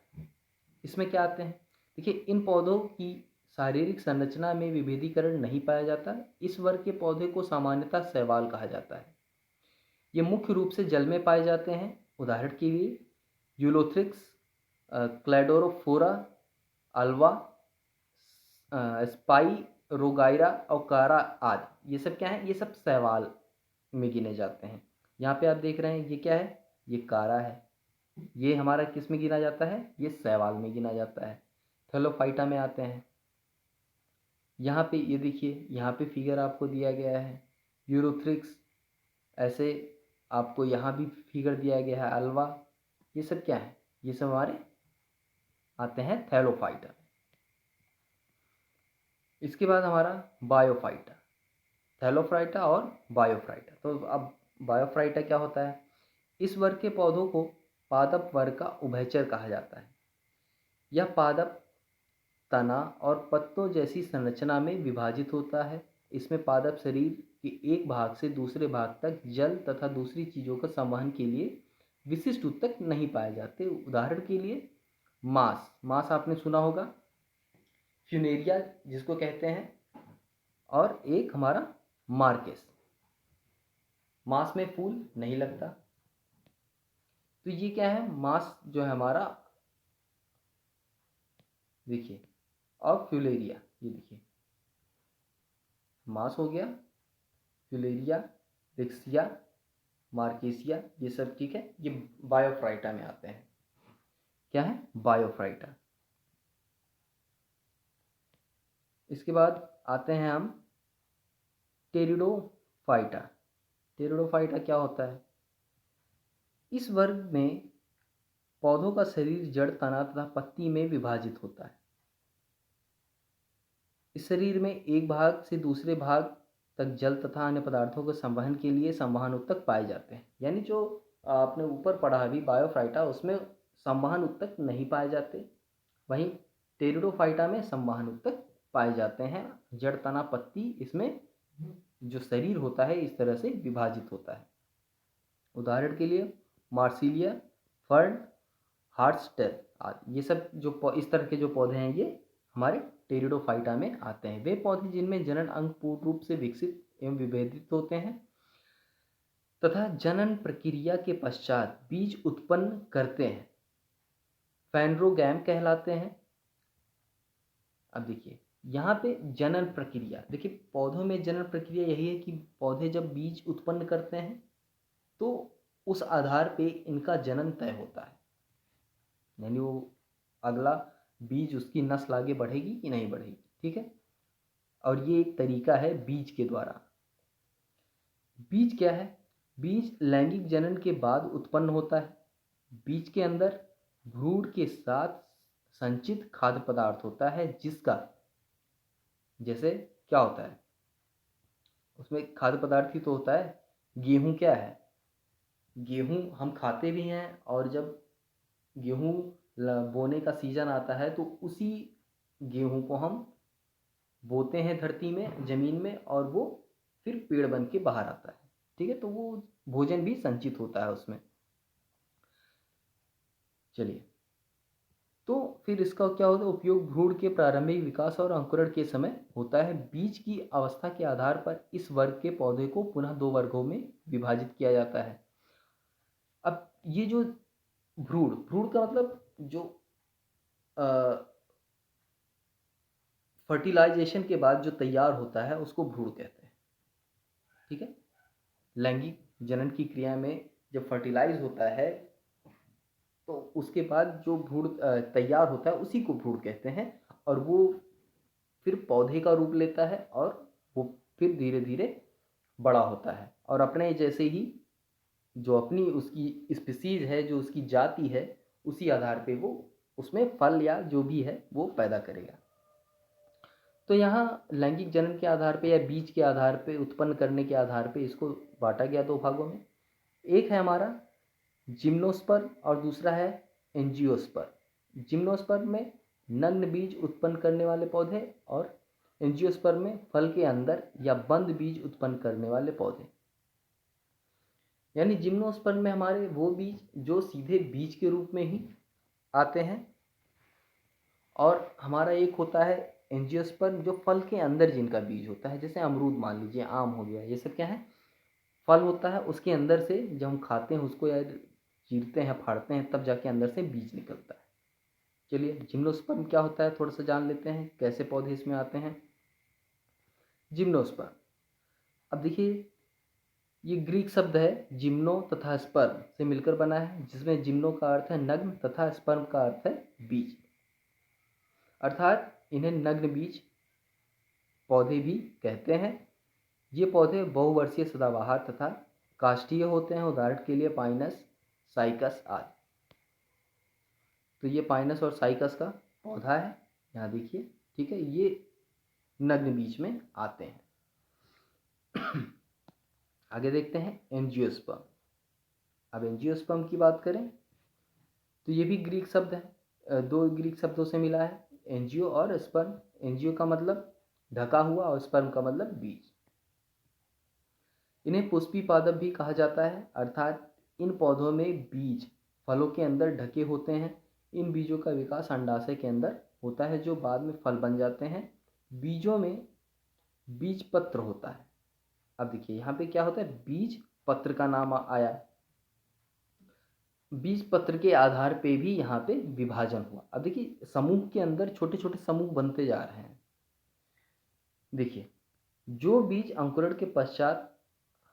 इसमें क्या आते हैं? देखिए, इन पौधों की शारीरिक संरचना में विभेदीकरण नहीं पाया जाता। इस वर्ग के पौधे को सामान्यतः शैवाल कहा जाता है। ये मुख्य रूप से जल में पाए जाते हैं। उदाहरण के लिए यूलोथ्रिक्स, क्लैडोरोफोरा, अल्वा, स्पाइरोगाइरा और कारा आदि, ये सब क्या है? ये सब शैवाल में गिने जाते हैं। यहाँ पे आप देख रहे हैं, ये क्या है? ये कारा है। ये हमारा किस में गिना जाता है? ये शैवाल में गिना जाता है। थैलोफाइटा में आते हैं। यहाँ पे ये देखिए, यहाँ पे फिगर आपको दिया गया है यूरोथ्रिक्स, ऐसे आपको यहाँ भी फिगर दिया गया है अल्वा। ये सब क्या है? ये सब हमारे आते हैं थैलोफाइटा। इसके बाद हमारा बायोफाइटा, थैलोफाइटा और बायोफाइटा। तो अब बायोफाइटा क्या होता है? इस वर्ग के पौधों को पादप वर्ग का उभयचर कहा जाता है। यह पादप, तना और पत्तों जैसी संरचना में विभाजित होता है। इसमें पादप शरीर के एक भाग से दूसरे भाग तक जल तथा दूसरी चीज़ों का संवहन के लिए विशिष्ट ऊतक नहीं पाए जाते। उदाहरण के लिए मांस आपने सुना होगा, फ्यूनेरिया जिसको कहते हैं, और एक हमारा मार्केस। मांस में फूल नहीं लगता। तो ये क्या है? मांस जो है हमारा, देखिए, और फ्यूलेरिया, ये देखिए, मांस हो गया, फ्यूलेरिया, रिक्सिया, मार्केसिया, ये सब ठीक है, ये बायोफ्राइटा में आते हैं। क्या है? बायोफ्राइटा। इसके बाद आते हैं हम टेरिडोफाइटा। टेरिडोफाइटा क्या होता है? इस वर्ग में पौधों का शरीर जड़, तना तथा पत्ती में विभाजित होता है। इस शरीर में एक भाग से दूसरे भाग तक जल तथा अन्य पदार्थों के संवहन के लिए संवहन ऊतक पाए जाते हैं। यानी जो आपने ऊपर पढ़ा अभी बायोफाइटा, उसमें संवहन ऊतक नहीं पाए जाते, वहीं टेरिडोफाइटा में संवहन ऊतक पाए जाते हैं। जड़, तना, पत्ती, इसमें जो शरीर होता है इस तरह से विभाजित होता है। उदाहरण के लिए मार्सिलिया, फर्न, हार्टस्टेल आदि, ये सब जो इस तरह के जो पौधे हैं, ये हमारे टेरिडोफाइटा में आते हैं। वे पौधे जिनमें जनन अंग पूर्ण रूप से विकसित एवं विभेदित होते हैं तथा जनन प्रक्रिया के पश्चात बीज उत्पन्न करते हैं, फैनरोगैम कहलाते हैं। अब देखिए, यहाँ पे जनन प्रक्रिया, देखिए पौधों में जनन प्रक्रिया यही है कि पौधे जब बीज उत्पन्न करते हैं तो उस आधार पे इनका जनन तय होता है, यानी वो अगला बीज, उसकी नस्ल आगे बढ़ेगी कि नहीं बढ़ेगी। ठीक है, और ये एक तरीका है बीज के द्वारा। बीज क्या है? बीज लैंगिक जनन के बाद उत्पन्न होता है। बीज के अंदर भ्रूण के साथ संचित खाद्य पदार्थ होता है, जिसका, जैसे क्या होता है उसमें खाद्य पदार्थ ही तो होता है। गेहूं क्या है? गेहूं हम खाते भी हैं, और जब गेहूं बोने का सीजन आता है तो उसी गेहूं को हम बोते हैं धरती में, ज़मीन में, और वो फिर पेड़ बन के बाहर आता है। ठीक है, तो वो भोजन भी संचित होता है उसमें। चलिए, तो फिर इसका क्या होता है, उपयोग भ्रूण के प्रारंभिक विकास और अंकुरण के समय होता है। बीज की अवस्था के आधार पर इस वर्ग के पौधे को पुनः दो वर्गों में विभाजित किया जाता है। अब ये जो भ्रूण भ्रूण का मतलब जो फर्टिलाइजेशन के बाद जो तैयार होता है उसको भ्रूण कहते हैं। ठीक है, लैंगिक जनन की क्रिया में जब फर्टिलाइज होता है तो उसके बाद जो भ्रूण तैयार होता है उसी को भ्रूण कहते हैं, और वो फिर पौधे का रूप लेता है और वो फिर धीरे धीरे बड़ा होता है, और अपने जैसे ही जो अपनी उसकी स्पीसीज है, जो उसकी जाति है, उसी आधार पे वो उसमें फल या जो भी है वो पैदा करेगा। तो यहाँ लैंगिक जनन के आधार पे या बीज के आधार पे, उत्पन्न करने के आधार पे इसको बांटा गया दो भागों में। एक है हमारा जिम्नोस्पर्म और दूसरा है एंजियोस्पर्म। जिम्नोस्पर्म में नग्न बीज उत्पन्न करने वाले पौधे, और एंजियोस्पर्म में फल के अंदर या बंद बीज उत्पन्न करने वाले पौधे। यानी जिम्नोस्पर्म में हमारे वो बीज जो सीधे बीज के रूप में ही आते हैं, और हमारा एक होता है एंजियोस्पर्म जो फल के अंदर जिनका बीज होता है, जैसे अमरूद मान लीजिए, आम हो गया, ये सब क्या है, फल होता है, उसके अंदर से जब हम खाते हैं उसको या चीरते हैं, फाड़ते हैं, तब जाके अंदर से बीज निकलता है। चलिए, जिम्नोस्पर्म क्या होता है थोड़ा सा जान लेते हैं, कैसे पौधे इसमें आते हैं। जिम्नोस्पर्म, अब देखिए, ये ग्रीक शब्द है जिम्नो तथा स्पर्म से मिलकर बना है, जिसमें जिम्नो का अर्थ है नग्न तथा स्पर्म का अर्थ है बीज, अर्थात इन्हें नग्न बीज पौधे भी कहते हैं। ये पौधे बहुवर्षीय सदाबहार तथा काष्ठीय होते हैं, उदाहरण के लिए पाइनस, साइकस आदि। तो ये पाइनस और साइकस का पौधा है, यहाँ देखिए। ठीक है, ये नग्न बीज में आते हैं। आगे देखते हैं एंजियोस्पर्म। अब एंजियोस्पर्म की बात करें तो ये भी ग्रीक शब्द है, दो ग्रीक शब्दों से मिला है, एंजियो और स्पर्म। एंजियो का मतलब ढका हुआ और स्पर्म का मतलब बीज। इन्हें पुष्पी पादप भी कहा जाता है, अर्थात इन पौधों में बीज फलों के अंदर ढके होते हैं। इन बीजों का विकास अंडाशय के अंदर होता है, जो बाद में फल बन जाते हैं। बीजों में बीज पत्र होता है। अब देखिए यहाँ पे क्या होता है, बीज पत्र का नाम आया, बीज पत्र के आधार पे भी यहाँ पे विभाजन हुआ। अब देखिए, समूह के अंदर छोटे छोटे समूह बनते जा रहे हैं। देखिए, जो बीज अंकुरण के पश्चात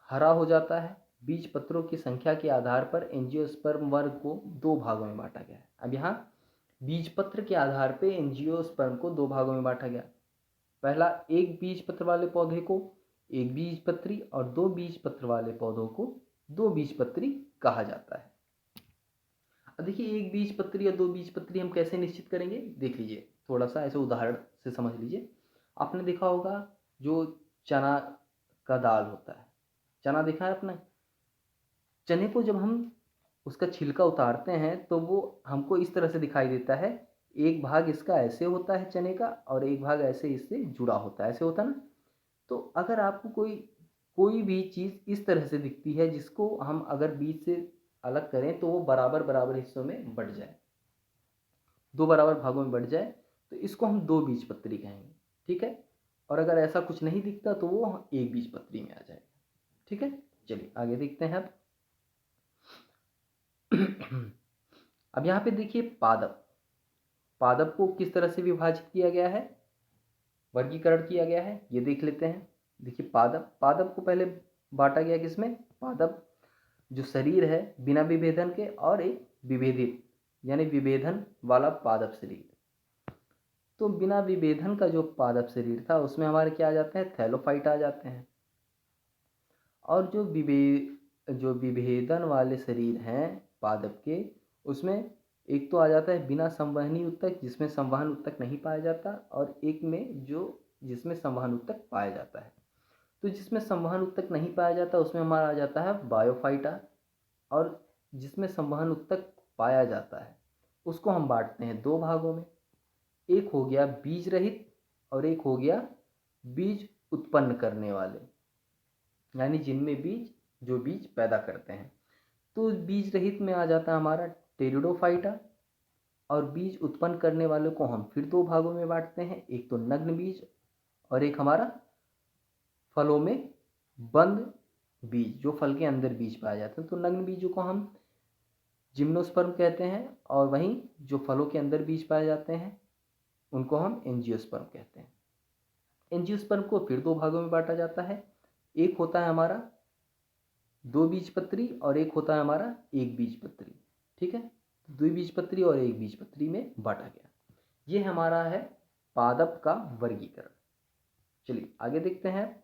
हरा हो जाता है, बीज पत्रों की संख्या के आधार पर एंजियोस्पर्म वर्ग को दो भागों में बांटा गया है। अब यहाँ बीज पत्र के आधार पर एंजियोस्पर्म को दो भागों में बांटा गया। पहला, एक बीज पत्र वाले पौधे को एक बीज पत्री, और दो बीज पत्र वाले पौधों को दो बीज पत्री कहा जाता है। अब देखिए, एक बीज पत्री या दो बीज पत्री हम कैसे निश्चित करेंगे, देख लीजिए, थोड़ा सा ऐसे उदाहरण से समझ लीजिए। आपने देखा होगा जो चना का दाल होता है, चना देखा है आपने, चने को जब हम उसका छिलका उतारते हैं तो वो हमको इस तरह से दिखाई देता है, एक भाग इसका ऐसे होता है चने का, और एक भाग ऐसे इससे जुड़ा होता है, ऐसे होता है ना। तो अगर आपको कोई कोई भी चीज़ इस तरह से दिखती है, जिसको हम अगर बीज से अलग करें तो वो बराबर बराबर हिस्सों में बट जाए, दो बराबर भागों में बट जाए, तो इसको हम दो बीज पत्री कहेंगे। ठीक है, और अगर ऐसा कुछ नहीं दिखता तो वो एक बीज पत्री में आ जाएगा। ठीक है, चलिए आगे देखते हैं अब। अब यहाँ पे देखिए, पादप, पादप को किस तरह से विभाजित किया गया है, वर्गीकरण किया गया है, ये देख लेते हैं। देखिए, पादप, पादप को पहले बांटा गया किसमें, पादप जो शरीर है बिना विभेदन के, और एक विभेदित यानी विभेदन वाला पादप शरीर। तो बिना विभेदन का जो पादप शरीर था उसमें हमारे क्या आ जाते हैं, थैलोफाइट आ जाते हैं। और जो विभेदन वाले शरीर हैं पादप के, उसमें एक तो आ जाता है बिना संवहनी उत्तक, जिसमें संवहन उत्तक नहीं पाया जाता, और एक में जिसमें संवहन उत्तक पाया जाता है। तो जिसमें संवहन उत्तक नहीं पाया जाता उसमें हमारा आ जाता है बायोफाइटा, और जिसमें संवहन उत्तक पाया जाता है उसको हम बांटते हैं दो भागों में। एक हो गया बीज रहित और एक हो गया बीज उत्पन्न करने वाले, यानी जिनमें जो बीज पैदा करते हैं। तो बीज रहित में आ जाता है हमारा टेरिडोफाइटा, और बीज उत्पन्न करने वाले को हम फिर दो भागों में बांटते हैं, एक तो नग्न बीज और एक हमारा फलों में बंद बीज, जो फल के अंदर बीज पाए जाते हैं। तो नग्न बीजों को हम जिम्नोस्पर्म कहते हैं, और वहीं जो फलों के अंदर बीज पाए जाते हैं उनको हम एंजियोस्पर्म कहते हैं। एंजियोस्पर्म को फिर दो भागों में बांटा जाता है, एक होता है हमारा दो बीजपत्री और एक होता है हमारा एक बीजपत्री। ठीक है, द्विबीजपत्री और एक बीजपत्री में बांटा गया। ये हमारा है पादप का वर्गीकरण। चलिए आगे देखते हैं।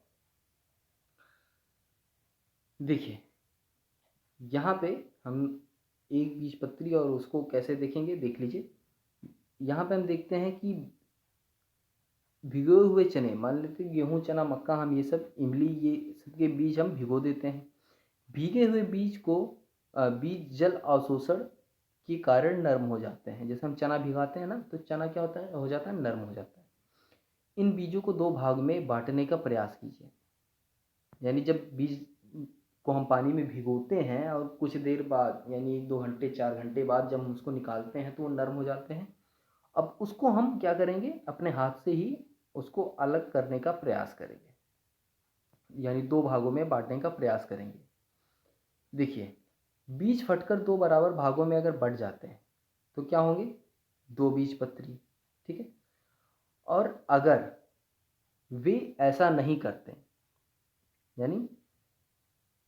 देखिए यहाँ पे हम एक बीजपत्री और उसको कैसे देखेंगे, देख लीजिए। यहाँ पे हम देखते हैं कि भिगोए हुए चने, मान लेते हैं गेहूँ, चना, मक्का, हम ये सब, इमली, ये सब के बीज हम भिगो देते हैं। भीगे हुए बीज को बीज जल अवशोषण के कारण नरम हो जाते हैं। जैसे हम चना भिगाते हैं ना, तो चना क्या होता है, हो जाता है नरम हो जाता है। इन बीजों को दो भाग में बांटने का प्रयास कीजिए। यानी जब बीज को हम पानी में भिगोते हैं और कुछ देर बाद, यानी 2 घंटे 4 घंटे बाद जब हम उसको निकालते हैं तो वो नरम हो जाते हैं। अब उसको हम क्या करेंगे, अपने हाथ से ही उसको अलग करने का प्रयास करेंगे, यानी दो भागों में बांटने का प्रयास करेंगे। देखिए बीज फटकर दो बराबर भागों में अगर बट जाते हैं तो क्या होंगे, दो बीजपत्री। ठीक है, और अगर वे ऐसा नहीं करते, यानी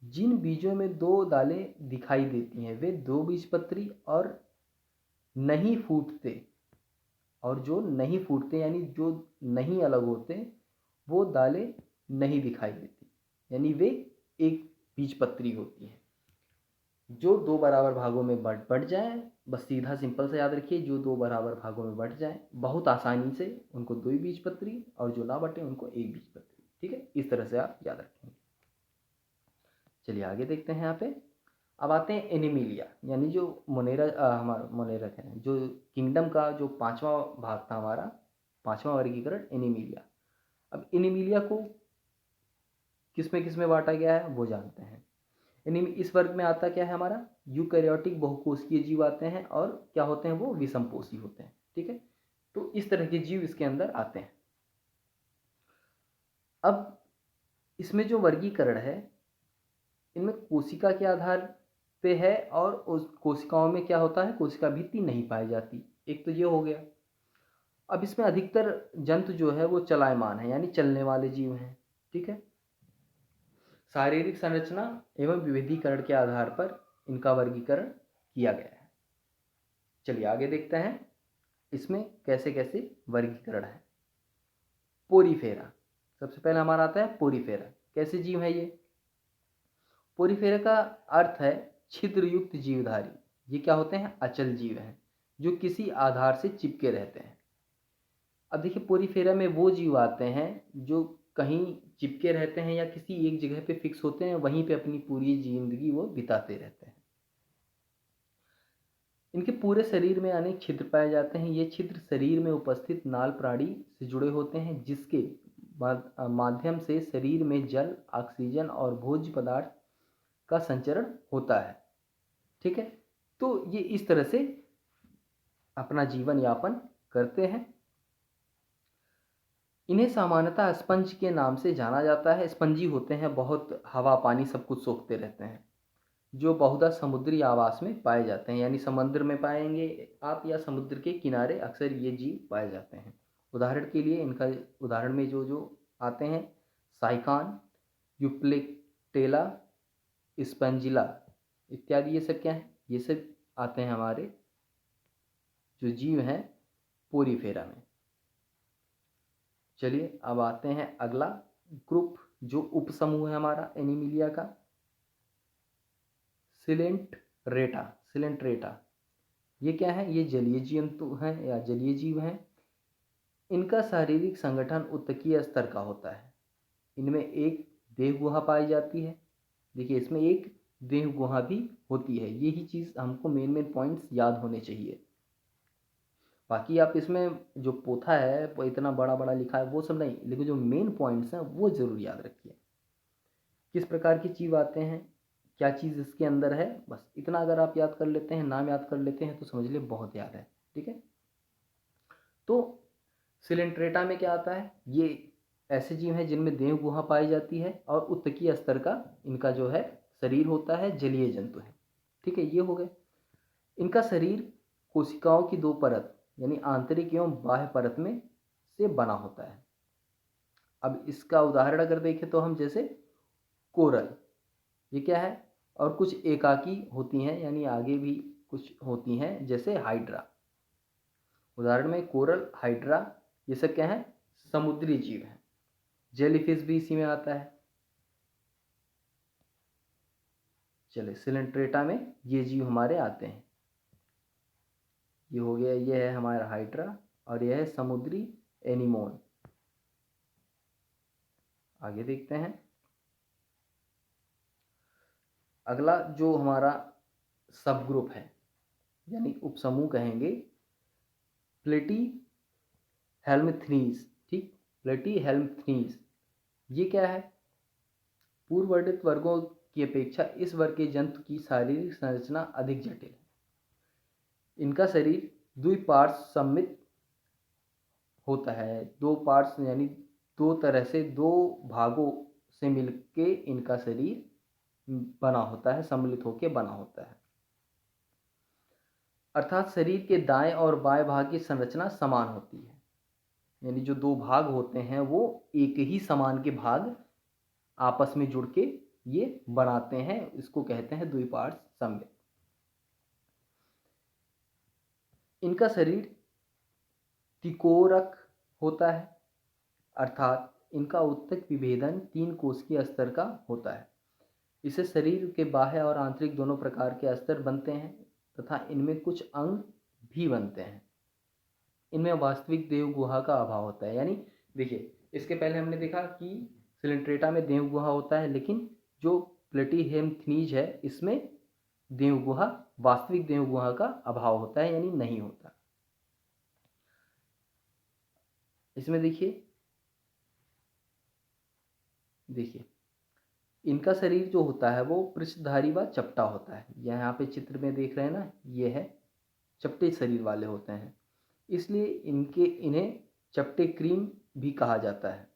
जिन बीजों में दो दालें दिखाई देती हैं वे दो बीजपत्री और नहीं फूटते, और जो नहीं फूटते यानी जो नहीं अलग होते, वो दालें नहीं दिखाई देती, यानी वे एक बीजपत्री होती हैं। जो दो बराबर भागों में बट जाए, बस सीधा सिंपल से याद रखिए, जो दो बराबर भागों में बट जाए बहुत आसानी से उनको दो ही बीजपत्री, और जो ना बटे उनको एक बीजपत्री। ठीक है, इस तरह से आप याद रखेंगे। चलिए आगे देखते हैं। यहाँ पे अब आते हैं एनिमिलिया, यानी जो हमारा मोनेरक है, जो किंगडम का जो पांचवा भाग था हमारा, पांचवा वर्गीकरण एनिमिलिया। अब एनिमिलिया को किस में बांटा गया है वो जानते हैं। इस वर्ग में आता क्या है हमारा, यूकैरियोटिक बहुकोषीय जीव आते हैं, और क्या होते हैं वो विषमपोषी होते हैं। ठीक है, तो इस तरह के जीव इसके अंदर आते हैं। अब इसमें जो वर्गीकरण है, इनमें कोशिका के आधार पे है, और उस कोशिकाओं में क्या होता है, कोशिका भित्ति नहीं पाई जाती। एक तो ये हो गया। अब इसमें अधिकतर जंतु जो है वो चलायमान है, यानी चलने वाले जीव हैं। ठीक है, शारीरिक संरचना एवं विविधीकरण के आधार पर इनका वर्गीकरण किया गया है। चलिए आगे देखते हैं इसमें कैसे कैसे वर्गीकरण है। पोरीफेरा, सबसे पहले हमारा आता है पोरीफेरा। कैसे जीव है ये, पोरीफेरा का अर्थ है छिद्रयुक्त जीवधारी। ये क्या होते हैं, अचल जीव हैं जो किसी आधार से चिपके रहते हैं। अब देखिए पोरीफेरा में वो जीव आते हैं जो कहीं चिपके रहते हैं या किसी एक जगह पे फिक्स होते हैं, वहीं पे अपनी पूरी जिंदगी वो बिताते रहते हैं। इनके पूरे शरीर में अनेक छिद्र पाए जाते हैं। ये छिद्र शरीर में उपस्थित नाल प्राणी से जुड़े होते हैं, जिसके माध्यम से शरीर में जल, ऑक्सीजन और भोज्य पदार्थ का संचरण होता है। ठीक है, तो ये इस तरह से अपना जीवन यापन करते हैं। इन्हें सामान्यतः स्पंज के नाम से जाना जाता है। स्पंजी होते हैं, बहुत हवा पानी सब कुछ सोखते रहते हैं, जो बहुधा समुद्री आवास में पाए जाते हैं, यानी समुद्र में पाएंगे आप या समुद्र के किनारे अक्सर ये जीव पाए जाते हैं। उदाहरण के लिए इनका उदाहरण में जो जो आते हैं, साइकान, यूप्लेक्टेला, स्पंजिला इत्यादि, ये सब क्या है, ये सब आते हैं हमारे जो जीव हैं पोरीफेरा में। चलिए अब आते हैं अगला ग्रुप, जो उपसमूह है हमारा एनिमिलिया का, सिलेंट्रेटा। ये क्या है, ये जलीय जंतु हैं या जलीय जीव हैं। इनका शारीरिक संगठन उत्तकीय स्तर का होता है। इनमें एक देह गुहा पाई जाती है। देखिए इसमें एक देह गुहा भी होती है। यही चीज़ हमको मेन पॉइंट्स याद होने चाहिए। बाकी आप इसमें जो पोथा है वो इतना बड़ा बड़ा लिखा है वो सब नहीं, लेकिन जो मेन पॉइंट्स हैं वो ज़रूर याद रखिए। किस प्रकार की जीव आते हैं, क्या चीज़ इसके अंदर है, बस इतना अगर आप याद कर लेते हैं, नाम याद कर लेते हैं तो समझ लिए बहुत याद है। ठीक है। तो सिलेंट्रेटा में क्या आता है, ये ऐसे जीव हैं जिनमें देह गुहा पाई जाती है और उत्तकीय स्तर का इनका जो है शरीर होता है, जलीय जंतु है। ठीक है, ये हो गए। इनका शरीर कोशिकाओं की दो परत यानी आंतरिक एवं बाह्य परत में से बना होता है। अब इसका उदाहरण अगर देखें तो हम जैसे कोरल, ये क्या है, और कुछ एकाकी होती हैं यानी आगे भी कुछ होती हैं जैसे हाइड्रा। उदाहरण में कोरल, हाइड्रा, ये सब क्या है, समुद्री जीव हैं। जेलीफिश भी इसी में आता है। चलिए, सिलेंट्रेटा में ये जीव हमारे आते हैं। ये हो गया, ये है हमारा हाइड्रा और यह है समुद्री एनीमोन। आगे देखते हैं। अगला जो हमारा सब ग्रुप है यानी उपसमूह कहेंगे, प्लेटी हेल्मथ्रीज। ठीक, प्लेटी हेल्मथ्रीज ये क्या है, पूर्व वर्णित वर्गों की अपेक्षा इस वर्ग के जंतु की शारीरिक संरचना अधिक जटिल है। इनका शरीर द्विपार्श्व सममित होता है। दो पार्ट्स यानी दो तरह से, दो भागों से मिलके इनका शरीर बना होता है, सम्मिलित होकर बना होता है। अर्थात शरीर के दाएं और बाएं भाग की संरचना समान होती है, यानी जो दो भाग होते हैं वो एक ही समान के भाग आपस में जुड़ के ये बनाते हैं, इसको कहते हैं द्विपार्श्व सममित। इनका शरीर तिकोरक होता है, अर्थात इनका उत्तक विभेदन 3 कोशिकीय स्तर का होता है। इससे शरीर के बाह्य और आंतरिक दोनों प्रकार के स्तर बनते हैं तथा इनमें कुछ अंग भी बनते हैं। इनमें वास्तविक देह गुहा का अभाव होता है। यानी देखिए, इसके पहले हमने देखा कि सिलेंट्रेटा में देह गुहा होता है, लेकिन जो प्लेटीहेल्मथ्रीज है इसमें देह गुहा, वास्तविक देह गुहा का अभाव होता है यानी नहीं होता। इसमें देखिए इनका शरीर जो होता है वो पृष्ठधारी व चपटा होता है। यहाँ पे चित्र में देख रहे हैं ना, ये है, चपटे शरीर वाले होते हैं, इसलिए इन्हें चपटे क्रीम भी कहा जाता है।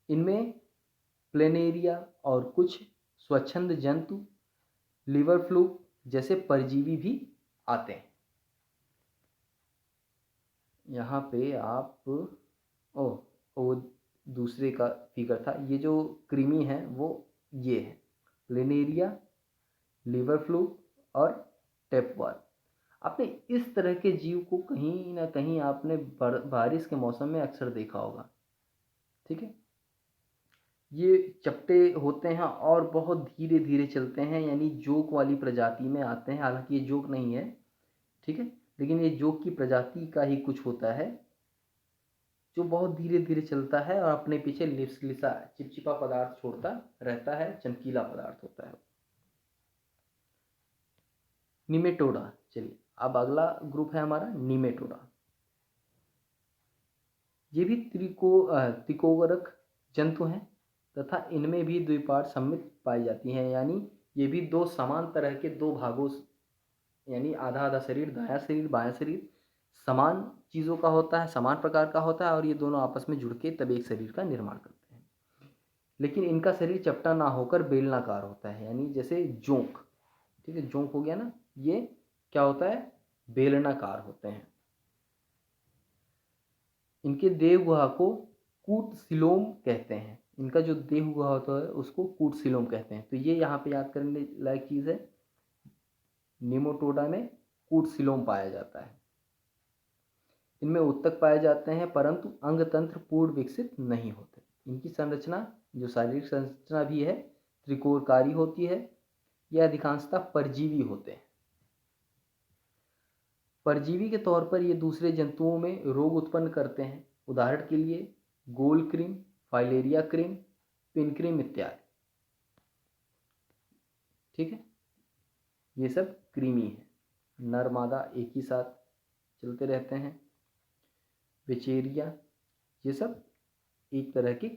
इनमें प्लेनेरिया और कुछ स्वच्छंद जंतु, लिवर फ्लूक जैसे परजीवी भी आते हैं। यहाँ पे आप वो दूसरे का फिगर था, ये जो क्रीमी है वो ये है प्लेनेरिया, लिवर फ्लूक और टेपवर्म। आपने इस तरह के जीव को कहीं ना कहीं आपने बारिश के मौसम में अक्सर देखा होगा। ठीक है, ये चपटे होते हैं और बहुत धीरे धीरे चलते हैं, यानी जोक वाली प्रजाति में आते हैं। हालांकि ये जोक नहीं है, ठीक है, लेकिन ये जोक की प्रजाति का ही कुछ होता है जो बहुत धीरे धीरे चलता है और अपने पीछे लिसा चिपचिपा पदार्थ छोड़ता रहता है, चमकीला पदार्थ होता है। निमेटोडा। चलिए, अब अगला ग्रुप है हमारा निमेटोडा। ये भी त्रिकोवरक जंतु हैं तथा इनमें भी द्विपार्श्व सममित पाई जाती हैं, यानी ये भी दो समान तरह के दो भागों यानी आधा आधा शरीर, दायां शरीर बायां शरीर समान चीज़ों का होता है, समान प्रकार का होता है और ये दोनों आपस में जुड़ के तब एक शरीर का निर्माण करते हैं। लेकिन इनका शरीर चपटा ना होकर बेलनाकार होता है, यानी जैसे जोंक। ठीक है, जोंक हो गया ना, ये क्या होता है, बेलनाकार होते हैं। इनके देह गुहा को कूट सिलोम कहते हैं। इनका जो देह गुहा होता है उसको कूट सिलोम कहते हैं। तो ये यहाँ पे याद करने लायक चीज़ है, निमोटोडा में कूट सिलोम पाया जाता है। इनमें उत्तक पाए जाते हैं परंतु अंग तंत्र पूर्ण विकसित नहीं होते। इनकी संरचना, जो शारीरिक संरचना भी है, त्रिकोणकारी होती है। यह अधिकांशतः परजीवी होते हैं। परजीवी के तौर पर ये दूसरे जंतुओं में रोग उत्पन्न करते हैं। उदाहरण के लिए गोल क्रीम, फाइलेरिया क्रीम, पिन क्रीम इत्यादि। ठीक है, ये सब क्रीमी है। नर मादा एक ही साथ चलते रहते हैं। बेचेरिया, ये सब एक तरह के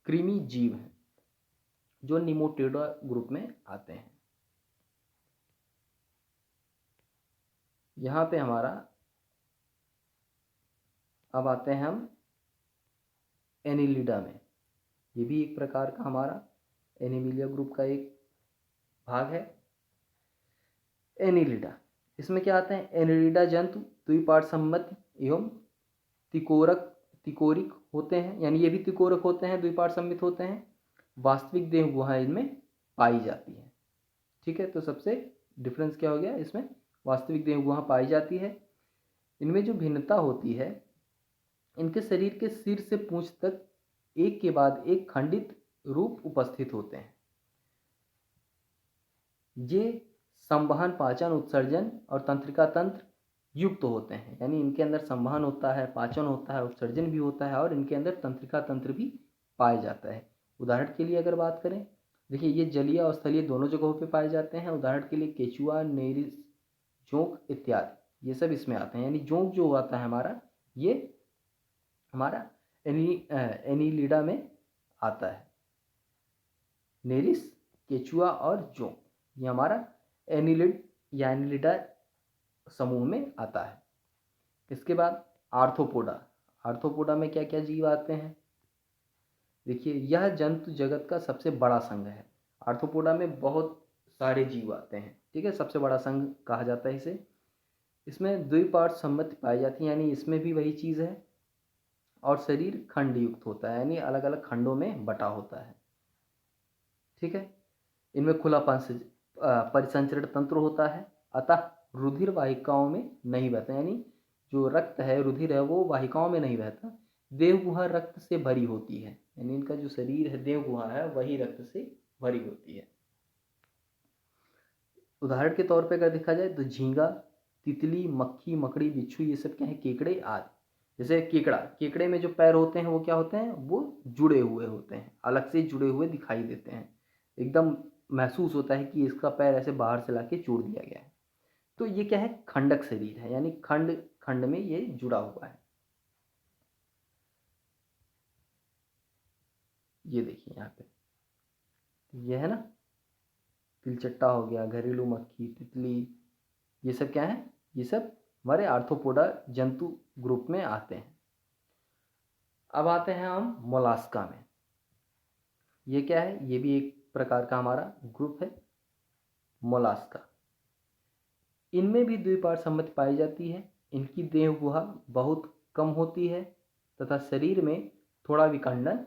कृमि जीव हैं जो निमोटेडा ग्रुप में आते हैं। यहाँ पे हमारा अब आते हैं हम एनिलिडा में। ये भी एक प्रकार का हमारा एनिमिलिया ग्रुप का एक भाग है। एनिलिडा, इसमें क्या आता है? एनिलिडा जंतु द्विपार्श्व सममित एवं तिकोरिक होते हैं, यानी ये भी तिकोरक होते हैं, द्विपार्श्व सममित होते हैं। वास्तविक देह गुहा इनमें पाई जाती है। ठीक है, तो सबसे डिफरेंस क्या हो गया इसमें? वास्तविक देह गुहा पाई जाती है। इनमें जो भिन्नता होती है, इनके शरीर के सिर से पूंछ तक एक के बाद एक खंडित रूप उपस्थित होते हैं। ये संवहन, पाचन, उत्सर्जन और तंत्रिका तंत्र युक्त होते हैं, यानी इनके अंदर संवहन होता है, पाचन होता है, उत्सर्जन भी होता है और इनके अंदर तंत्रिका तंत्र भी पाया जाता है। उदाहरण के लिए अगर बात करें, देखिए ये जलीय और स्थलीय दोनों जगहों पे पाए जाते हैं। उदाहरण के लिए केचुआ, नेरिस, जोंक इत्यादि ये सब इसमें आते हैं। यानी जोंक जो आता है हमारा, ये हमारा एनिलिडा में आता है। नेरिस, केचुआ और जोंक ये हमारा एनिलिड या एनिलिडा समूह में आता है। इसके बाद आर्थ्रोपोडा। आर्थ्रोपोडा में क्या क्या जीव आते हैं? देखिए यह जंतु जगत का सबसे बड़ा संघ है। आर्थ्रोपोडा में बहुत सारे जीव आते हैं। ठीक है, सबसे बड़ा संघ कहा जाता है इसे। इसमें द्विपार्श्व सममित पाई जाती है, यानी इसमें भी वही चीज़ है। और शरीर खंड युक्त होता है, यानी अलग अलग खंडों में बटा होता है। ठीक है, इनमें खुला परिसंचरण तंत्र होता है, अतः रुधिर वाहिकाओं में नहीं बहता, यानी जो रक्त है, रुधिर है, वो वाहिकाओं में नहीं बहता। देह गुहा रक्त से भरी होती है, यानी इनका जो शरीर है, देह गुहा है, वही रक्त से भरी होती है। उदाहरण के तौर पे अगर देखा जाए तो झींगा, तितली, मक्खी, मकड़ी, बिच्छू ये सब क्या है? केकड़े आदि। जैसे केकड़े में जो पैर होते हैं वो क्या होते हैं? वो जुड़े हुए होते हैं, अलग से जुड़े हुए दिखाई देते हैं। एकदम महसूस होता है कि इसका पैर ऐसे बाहर से लाके जोड़ दिया गया है। तो ये क्या है? खंडक शरीर है, यानी खंड खंड में ये जुड़ा हुआ है। ये देखिए यहाँ पे ये है ना, तिलचट्टा हो गया, घरेलू मक्खी, तितली, ये सब क्या है? ये सब हमारे आर्थ्रोपोडा जंतु ग्रुप में आते हैं। अब आते हैं हम मोलास्का में। ये क्या है? ये भी एक प्रकार का हमारा ग्रुप है, मोलास्का। इनमें भी द्विपार्श्व सममिति पाई जाती है। इनकी देह गुहा बहुत कम होती है तथा शरीर में थोड़ा विखंडन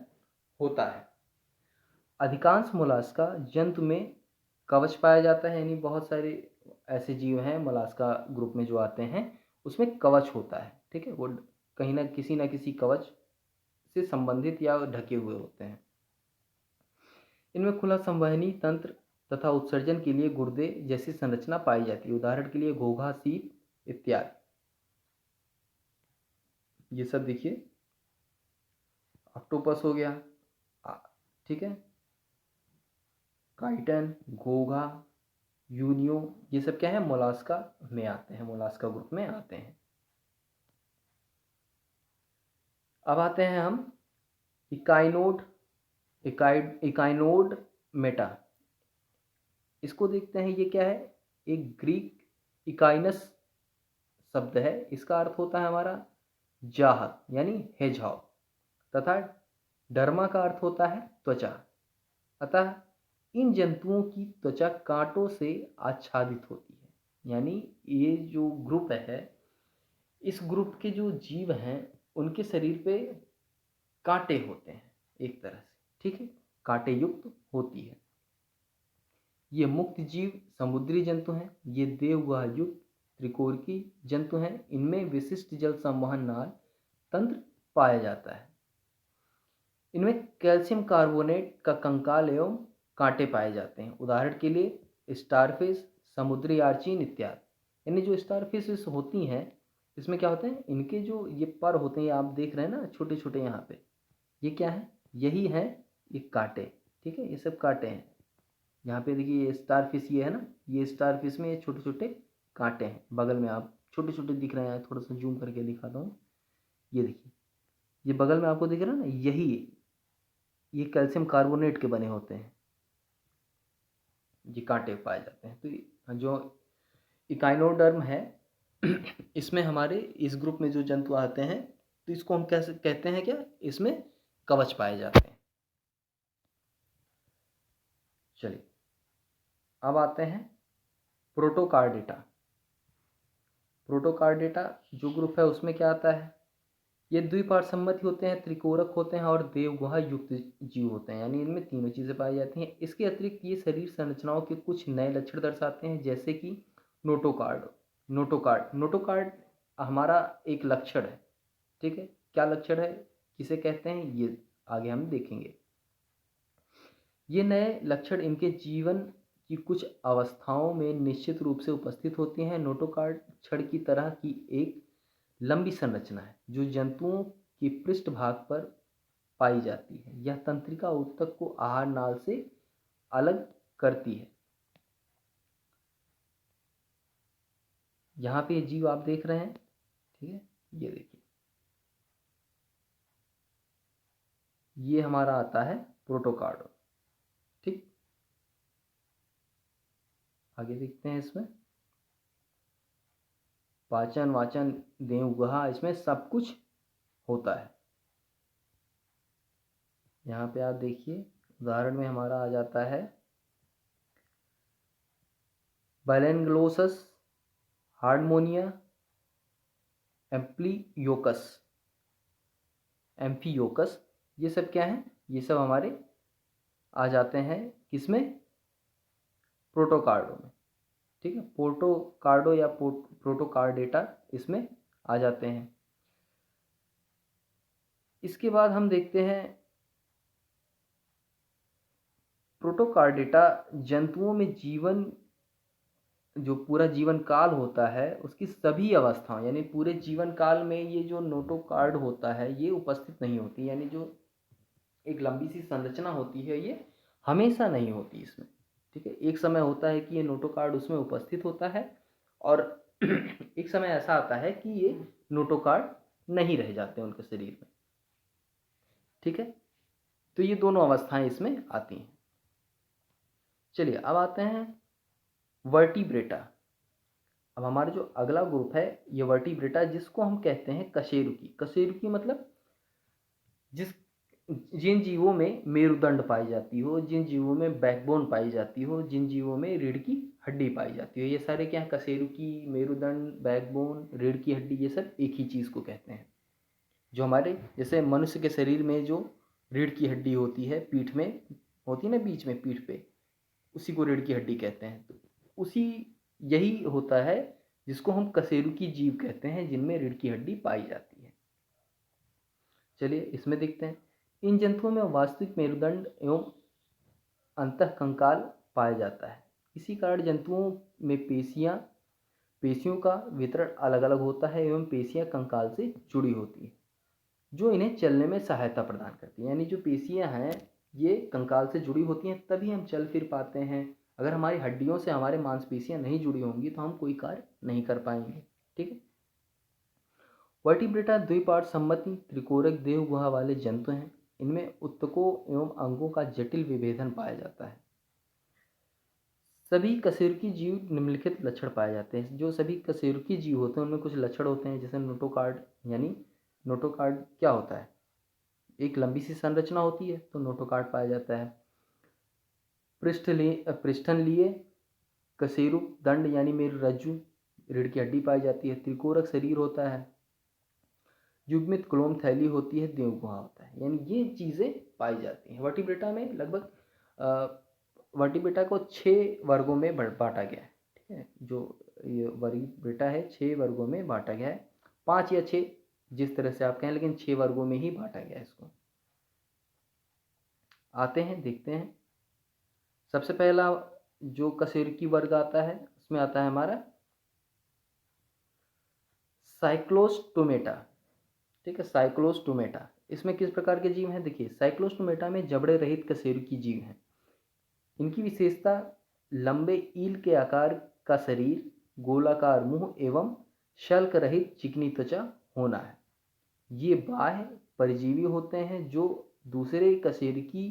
होता है। अधिकांश मोलास्का जंतु में कवच पाया जाता है, यानी बहुत सारे ऐसे जीव हैं मोलास्का ग्रुप में जो आते हैं, उसमें कवच होता है। ठीक है, वो कहीं ना किसी कवच से संबंधित या ढके हुए होते हैं। इनमें खुला संवहनी तंत्र तथा उत्सर्जन के लिए गुर्दे जैसी संरचना पाई जाती है। उदाहरण के लिए घोघा, सीप इत्यादि। ये सब देखिए, ऑक्टोपस हो गया, ठीक है, काइटन, घोघा, यूनियो, ये सब क्या है? मोलास्का में आते हैं, मोलास्का ग्रुप में आते हैं। अब आते हैं हम इकाइनोड मेटा। इसको देखते हैं, ये क्या है? एक ग्रीक इकाइनस शब्द है। इसका अर्थ होता है हमारा जाहक, यानी हेजहॉग, तथा डर्मा का अर्थ होता है त्वचा। अतः इन जंतुओं की त्वचा कांटों से आच्छादित होती है। यानी ये जो ग्रुप है, इस ग्रुप के जो जीव हैं उनके शरीर पे कांटे होते हैं एक तरह से। ठीक है, कांटे युक्त होती है। ये मुक्त जीव समुद्री जंतु हैं। ये देह गुहा युक्त त्रिकोरकी जंतु हैं। इनमें विशिष्ट जल संवहन नाल तंत्र पाया जाता है। इनमें कैल्शियम कार्बोनेट का कंकाल एवं कांटे पाए जाते हैं। उदाहरण के लिए स्टारफिश, समुद्री आर्चिन इत्यादि। यानी जो स्टारफिश होती हैं, इसमें क्या होते हैं? इनके जो ये पर होते हैं, आप देख रहे हैं ना छोटे छोटे यहाँ पे, ये क्या है? यही है, ये कांटे। ठीक है, ये सब कांटे हैं। यहाँ पे देखिए ये स्टार फिश ये है ना, ये स्टार फिश में ये छोटे छोटे कांटे हैं बगल में, आप छोटे छोटे दिख रहे हैं, थोड़ा सा जूम करके दिखाता हूँ। ये देखिए ये बगल में आपको दिख रहा है ना, यही ये कैल्शियम कार्बोनेट के बने होते हैं, ये कांटे पाए जाते हैं। तो जो इकाइनोडर्म है इसमें हमारे इस ग्रुप में जो जंतु आते हैं तो इसको हम कैसे कहते हैं, क्या इसमें कवच पाए जाते हैं। चलिए अब आते हैं प्रोटोकार्डेटा। प्रोटोकार्डेटा जो ग्रुप है उसमें क्या आता है, ये द्विपार्श्वसम्मति होते हैं, त्रिकोरक होते हैं और देवगुहा युक्त जीव होते हैं, यानी इनमें तीनों चीज़ें पाई जाती हैं। इसके अतिरिक्त ये शरीर संरचनाओं के कुछ नए लक्षण दर्शाते हैं, जैसे कि नोटोकार्ड। नोटोकार्ड हमारा एक लक्षण है, ठीक है। क्या लक्षण है, किसे कहते हैं, ये आगे हम देखेंगे। ये नए लक्षण इनके जीवन की कुछ अवस्थाओं में निश्चित रूप से उपस्थित होती हैं। नोटोकार्ड छड़ की तरह की एक लंबी संरचना है जो जंतुओं के पृष्ठभाग पर पाई जाती है। यह तंत्रिका ऊतक को आहार नाल से अलग करती है। यहाँ पे ये जीव आप देख रहे हैं, ठीक है, ये देखिए ये हमारा आता है प्रोटोकार्ड, ठीक। आगे देखते हैं, इसमें पाचन वाचन देवगुहा इसमें सब कुछ होता है। यहाँ पे आप देखिए उदाहरण में हमारा आ जाता है बैलेनग्लोसस, हार्डमोनिया, एम्प्लियोकस, एम्फियोकस, ये सब क्या है, ये सब हमारे आ जाते हैं किसमें, प्रोटोकार्डो में, ठीक है। प्रोटोकार्डो या प्रोटोकार्डेटा इसमें आ जाते हैं। इसके बाद हम देखते हैं प्रोटोकार्डेटा जंतुओं में जीवन, जो पूरा जीवन काल होता है उसकी सभी अवस्थाओं, यानी पूरे जीवन काल में ये जो नोटोकार्ड होता है ये उपस्थित नहीं होती, यानी जो एक लंबी सी संरचना होती है ये हमेशा नहीं होती इसमें, ठीक है। एक समय होता है कि ये नोटोकार्ड उसमें उपस्थित होता है और एक समय ऐसा आता है कि ये नोटोकार्ड नहीं रह जाते उनके शरीर में, ठीक है। तो ये दोनों अवस्थाएं इसमें आती हैं। चलिए अब आते हैं वर्टिब्रेटा। अब हमारा जो अगला ग्रुप है ये वर्टिब्रेटा, जिसको हम कहते हैं कशेरुकी। कशेरुकी मतलब जिस जिन जीवों में मेरुदंड पाई जाती हो, जिन जीवों में बैकबोन पाई जाती हो, जिन जीवों में रीढ़ की हड्डी पाई जाती हो, ये सारे क्या हैं, कशेरुकी, मेरुदंड, बैकबोन, रीढ़ की हड्डी, ये सब एक ही चीज़ को कहते हैं। जो हमारे जैसे मनुष्य के शरीर में जो रीढ़ की हड्डी होती है, पीठ में होती है ना, बीच में पीठ पे, उसी को रीढ़ की हड्डी कहते हैं। तो उसी यही होता है जिसको हम कशेरुकी जीव कहते हैं, जिनमें रीढ़ की हड्डी पाई जाती है। चलिए इसमें देखते हैं, इन जंतुओं में वास्तविक मेरुदंड एवं अंतःकंकाल पाया जाता है। इसी कारण जंतुओं में पेशियों का वितरण अलग अलग होता है एवं पेशियां कंकाल से जुड़ी होती है जो इन्हें चलने में सहायता प्रदान करती है। यानी जो पेशियां हैं ये कंकाल से जुड़ी होती हैं तभी हम चल फिर पाते हैं। अगर हमारी हड्डियों से हमारे मांसपेशियां नहीं जुड़ी होंगी तो हम कोई कार्य नहीं कर पाएंगे, ठीक है। वर्टिब्रेटा द्विपार्श्वसम्मति त्रिकोरक देहगुहा वाले जंतु हैं। इनमें ऊतकों एवं अंगों का जटिल विभेदन पाया जाता है। सभी कशेरुकी जीव निम्नलिखित लक्षण पाए जाते हैं। जो सभी कशेरुकी जीव होते हैं उनमें कुछ लक्षण होते हैं, जैसे नोटोकार्ड, यानी नोटोकार्ड क्या होता है, एक लंबी सी संरचना होती है तो नोटोकार्ड पाया जाता है। पृष्ठन लिए कशेरु दंड यानी मेरुरज्जु, रीढ़ की हड्डी पाई जाती है। त्रिकोरक शरीर होता है, युग्मित क्लोम थैली होती है, देवगुहा होता है, यानी ये चीज़ें पाई जाती हैं। वर्टिब्रेटा में लगभग वर्टिब्रेटा को 6 वर्गों में बांटा गया है, ठीक है। जो ये वर्टिब्रेटा है 6 वर्गों में बांटा गया है, 5 या 6 जिस तरह से आप कहें, लेकिन 6 वर्गों में ही बांटा गया है इसको। आते हैं देखते हैं, सबसे पहला जो कशेरुकी वर्ग आता है उसमें आता है हमारा साइक्लोस्टोमेटा, ठीक है। साइक्लोस्टोमेटा इसमें किस प्रकार के जीव हैं, देखिए साइक्लोस्टोमेटा में जबड़े रहित कशेरुकी जीव हैं। इनकी विशेषता लंबे ईल के आकार का शरीर, गोलाकार मुंह एवं शल्क रहित चिकनी त्वचा होना है। ये बाह्य परजीवी होते हैं जो दूसरे कशेरुकी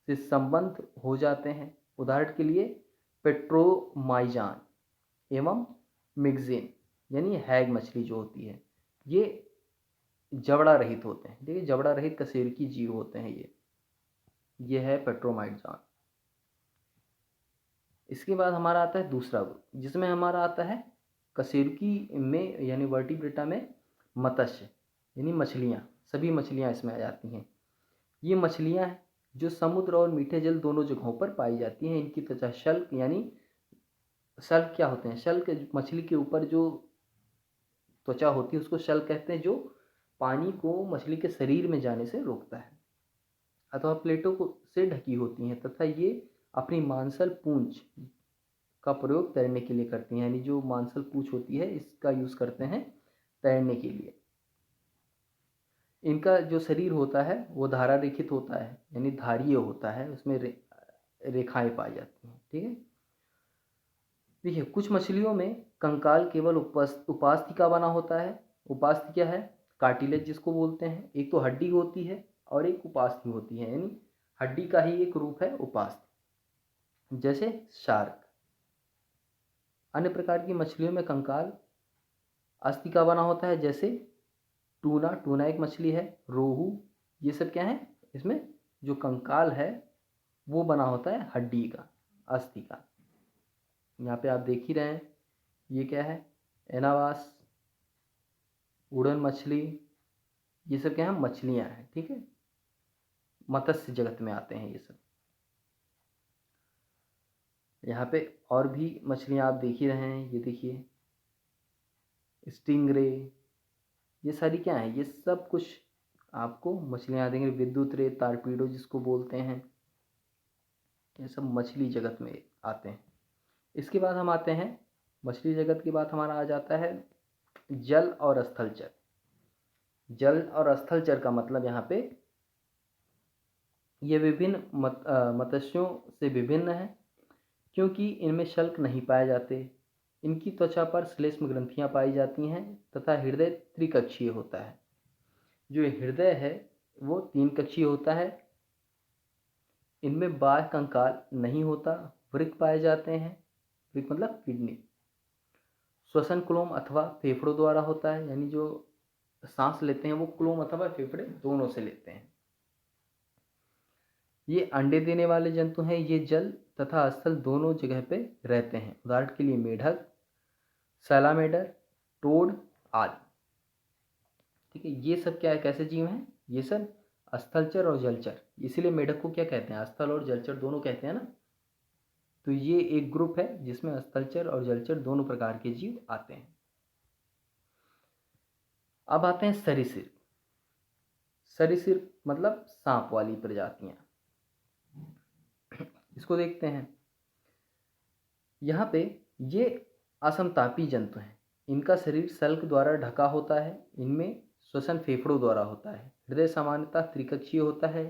से संबद्ध हो जाते हैं। उदाहरण के लिए पेट्रोमाइजान एवं मिक्सेन यानी हैग मछली जो होती है, ये जबड़ा रहित होते हैं। देखिए, जबड़ा रहित कशेरुकी जीव होते हैं ये है पेट्रोमाइजान। इसके बाद हमारा आता है दूसरा ग्रुप, जिसमें हमारा आता है कशेरुकी में यानी वर्टिब्रेटा में मत्स्य यानी मछलियाँ, सभी मछलियाँ इसमें आ जाती हैं। ये मछलियाँ हैं जो समुद्र और मीठे जल दोनों जगहों पर पाई जाती हैं। इनकी त्वचा शल्क यानी शल्क क्या होते हैं? शल्क मछली के ऊपर जो त्वचा होती है उसको शल्क कहते हैं, जो पानी को मछली के शरीर में जाने से रोकता है, अथवा प्लेटों को से ढकी होती हैं तथा ये अपनी मांसल पूंछ का प्रयोग तैरने के लिए करती हैं। यानी जो मांसल पूंछ होती है इसका यूज़ करते हैं तैरने के लिए। इनका जो शरीर होता है वो धारा रेखित होता है यानी धारीय होता है, उसमें रेखाएं पाई जाती हैं। ठीक है, देखिए कुछ मछलियों में कंकाल केवल उपास्थि का बना होता है। उपास्थि क्या है? कार्टिलेज जिसको बोलते हैं। एक तो हड्डी होती है और एक उपास्थि होती है, यानी हड्डी का ही एक रूप है उपास्थि, जैसे शार्क। अन्य प्रकार की मछलियों में कंकाल अस्थि का बना होता है, जैसे टूना एक मछली है, रोहू, ये सब क्या है? इसमें जो कंकाल है वो बना होता है हड्डी का, अस्थि का। यहाँ पे आप देख ही रहे हैं, ये क्या है? एनावास, उड़न मछली, ये सब क्या है? मछलियाँ हैं। ठीक है, मत्स्य जगत में आते हैं ये सब। यहाँ पे और भी मछलियाँ आप देख ही रहे हैं, ये देखिए स्टिंगरे, ये सारी क्या है? ये सब कुछ आपको मछलियाँ देंगे। विद्युत रे, तारपीडो जिसको बोलते हैं, ये सब मछली जगत में आते हैं। इसके बाद हम आते हैं, मछली जगत के बाद हमारा आ जाता है जल और स्थलचर। जल और स्थलचर का मतलब यहाँ पे ये विभिन्न मत्स्यों से विभिन्न है, क्योंकि इनमें शल्क नहीं पाए जाते। इनकी त्वचा पर श्लेष्म ग्रंथियाँ पाई जाती हैं तथा हृदय त्रिकक्षीय होता है। जो हृदय है वो 3 कक्षीय होता है। इनमें बाह्य कंकाल नहीं होता, वृक्क पाए जाते हैं। वृक्क मतलब किडनी। श्वसन क्लोम अथवा फेफड़ों द्वारा होता है, यानी जो सांस लेते हैं वो क्लोम अथवा फेफड़े दोनों से लेते हैं। ये अंडे देने वाले जंतु हैं। ये जल तथा स्थल दोनों जगह पे रहते हैं। उदाहरण के लिए मेढक, सैलामेडर, टोड आदि। ठीक है, ये सब क्या है? कैसे जीव हैं? ये सब स्थलचर और जलचर। इसीलिए मेढक को क्या कहते हैं? स्थल और जलचर दोनों कहते हैं ना। तो ये एक ग्रुप है जिसमें स्थलचर और जलचर दोनों प्रकार के जीव आते हैं। अब आते हैं सरीसृप। सरीसृप मतलब सांप वाली प्रजातियां। इसको देखते हैं। यहाँ पे ये असमतापी जंतु हैं। इनका शरीर शल्क द्वारा ढका होता है। इनमें श्वसन फेफड़ों द्वारा होता है। हृदय सामान्यतः त्रिकक्षीय होता है,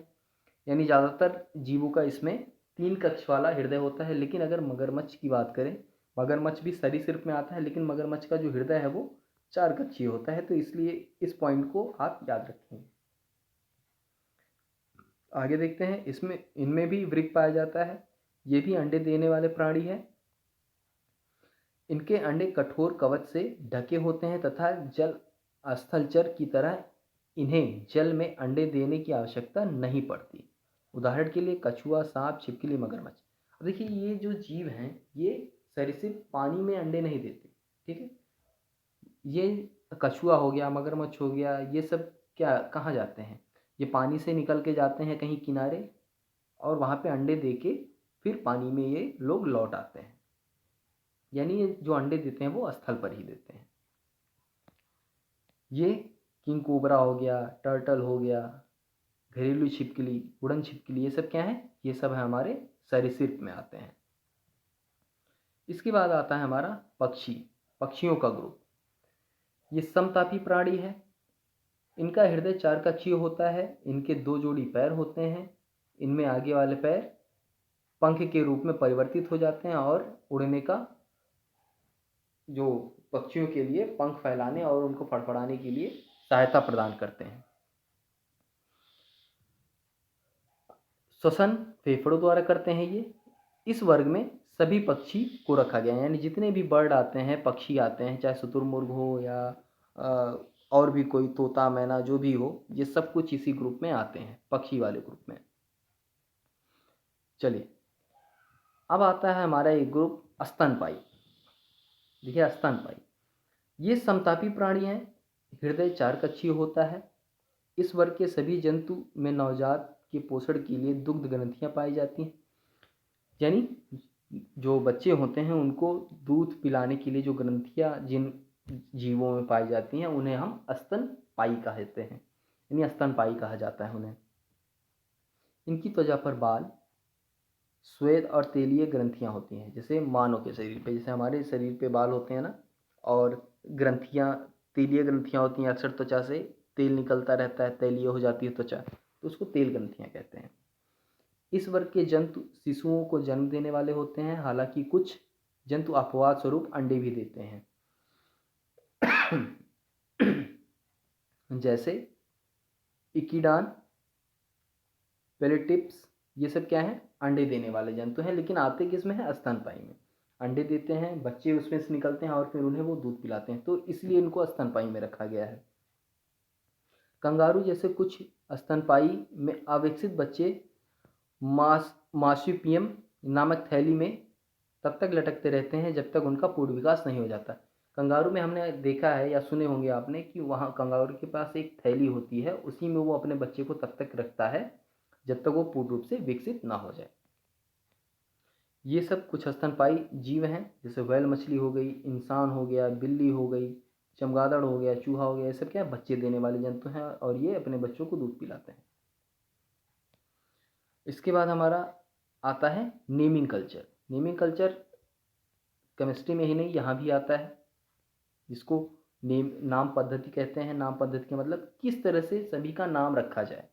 यानी ज़्यादातर जीवों का इसमें 3 कक्ष वाला हृदय होता है। लेकिन अगर मगरमच्छ की बात करें, मगरमच्छ भी सरीसृप में आता है, लेकिन मगरमच्छ का जो हृदय है वो 4 कक्षीय होता है। तो इसलिए इस पॉइंट को आप याद रखें। आगे देखते हैं, इसमें इनमें भी वृक्क पाया जाता है। ये भी अंडे देने वाले प्राणी है। इनके अंडे कठोर कवच से ढके होते हैं तथा जल स्थलचर की तरह इन्हें जल में अंडे देने की आवश्यकता नहीं पड़ती। उदाहरण के लिए कछुआ, सांप, छिपकली, मगरमच्छ। अब देखिए, ये जो जीव हैं ये सरीसृप पानी में अंडे नहीं देते। ठीक है, ये कछुआ हो गया, मगरमच्छ हो गया, ये सब क्या कहाँ जाते हैं? ये पानी से निकल के जाते हैं कहीं किनारे और वहाँ पे अंडे दे के फिर पानी में ये लोग लौट आते हैं। यानी ये जो अंडे देते हैं वो स्थल पर ही देते हैं। ये किंग कोबरा हो गया, टर्टल हो गया, घरेलू छिपकली, उड़न छिपकली, ये सब क्या है? ये सब है हमारे सरीसृप में आते हैं। इसके बाद आता है हमारा पक्षी, पक्षियों का ग्रुप। ये समतापी प्राणी है। इनका हृदय 4 कक्षीय होता है। इनके 2 जोड़ी पैर होते हैं। इनमें आगे वाले पैर पंख के रूप में परिवर्तित हो जाते हैं और उड़ने का, जो पक्षियों के लिए पंख फैलाने और उनको फड़फड़ाने के लिए सहायता प्रदान करते हैं। श्वसन फेफड़ों द्वारा करते हैं ये। इस वर्ग में सभी पक्षी को रखा गया है, यानी जितने भी बर्ड आते हैं, पक्षी आते हैं, चाहे शुतुरमुर्ग हो या और भी कोई तोता मैना जो भी हो, ये सब कुछ इसी ग्रुप में आते हैं, पक्षी वाले ग्रुप में। चलिए, अब आता है हमारा एक ग्रुप स्तनपायी। देखिए, स्तनपायी ये समतापी प्राणी हैं, हृदय चार कक्षीय होता है। इस वर्ग के सभी जंतु में नवजात के पोषण के लिए दुग्ध ग्रंथियां पाई जाती हैं, यानी जो बच्चे होते हैं उनको दूध पिलाने के लिए जो ग्रंथियां जिन जीवों में पाई जाती हैं उन्हें हम स्तनपायी कहते हैं, यानी स्तनपायी कहा जाता है उन्हें। इनकी त्वचा पर बाल, श्वेत और तेलीय ग्रंथियां होती हैं, जैसे मानव के शरीर पे, जैसे हमारे शरीर पे बाल होते हैं ना, और ग्रंथियां, तेलीय ग्रंथियां होती हैं। अक्सर त्वचा से तेल निकलता रहता है, तेलीय हो जाती है त्वचा, तो उसको तेल ग्रंथियां कहते हैं। इस वर्ग के जंतु शिशुओं को जन्म देने वाले होते हैं, हालांकि कुछ जंतु अपवाद स्वरूप अंडे भी देते हैं। जैसे इकिडान, पेलेटिप्स, ये सब क्या है, अंडे देने वाले जंतु हैं, लेकिन आते किस में है, स्तनपायी में। अंडे देते हैं, बच्चे उसमें से निकलते हैं और फिर उन्हें वो दूध पिलाते हैं, तो इसलिए इनको स्तनपायी में रखा गया है। कंगारू जैसे कुछ स्तनपायी में अविकसित बच्चे मार्सुपियम नामक थैली में तब तक लटकते रहते हैं जब तक उनका पूर्ण विकास नहीं हो जाता। कंगारू में हमने देखा है या सुने होंगे आपने कि वहाँ कंगारू के पास एक थैली होती है, उसी में वो अपने बच्चे को तब तक रखता है जब तक वो पूर्ण रूप से विकसित ना हो जाए। ये सब कुछ स्तनपायी जीव हैं, जैसे व्हेल मछली हो गई, इंसान हो गया, बिल्ली हो गई, चमगादड़ हो गया, चूहा हो गया, ये सब क्या है, बच्चे देने वाले जंतु हैं और ये अपने बच्चों को दूध पिलाते हैं। इसके बाद हमारा आता है naming culture. Naming culture chemistry में ही नहीं, यहाँ भी आता है, जिसको नाम पद्धति कहते हैं। नाम पद्धति का मतलब किस तरह से सभी का नाम रखा जाए,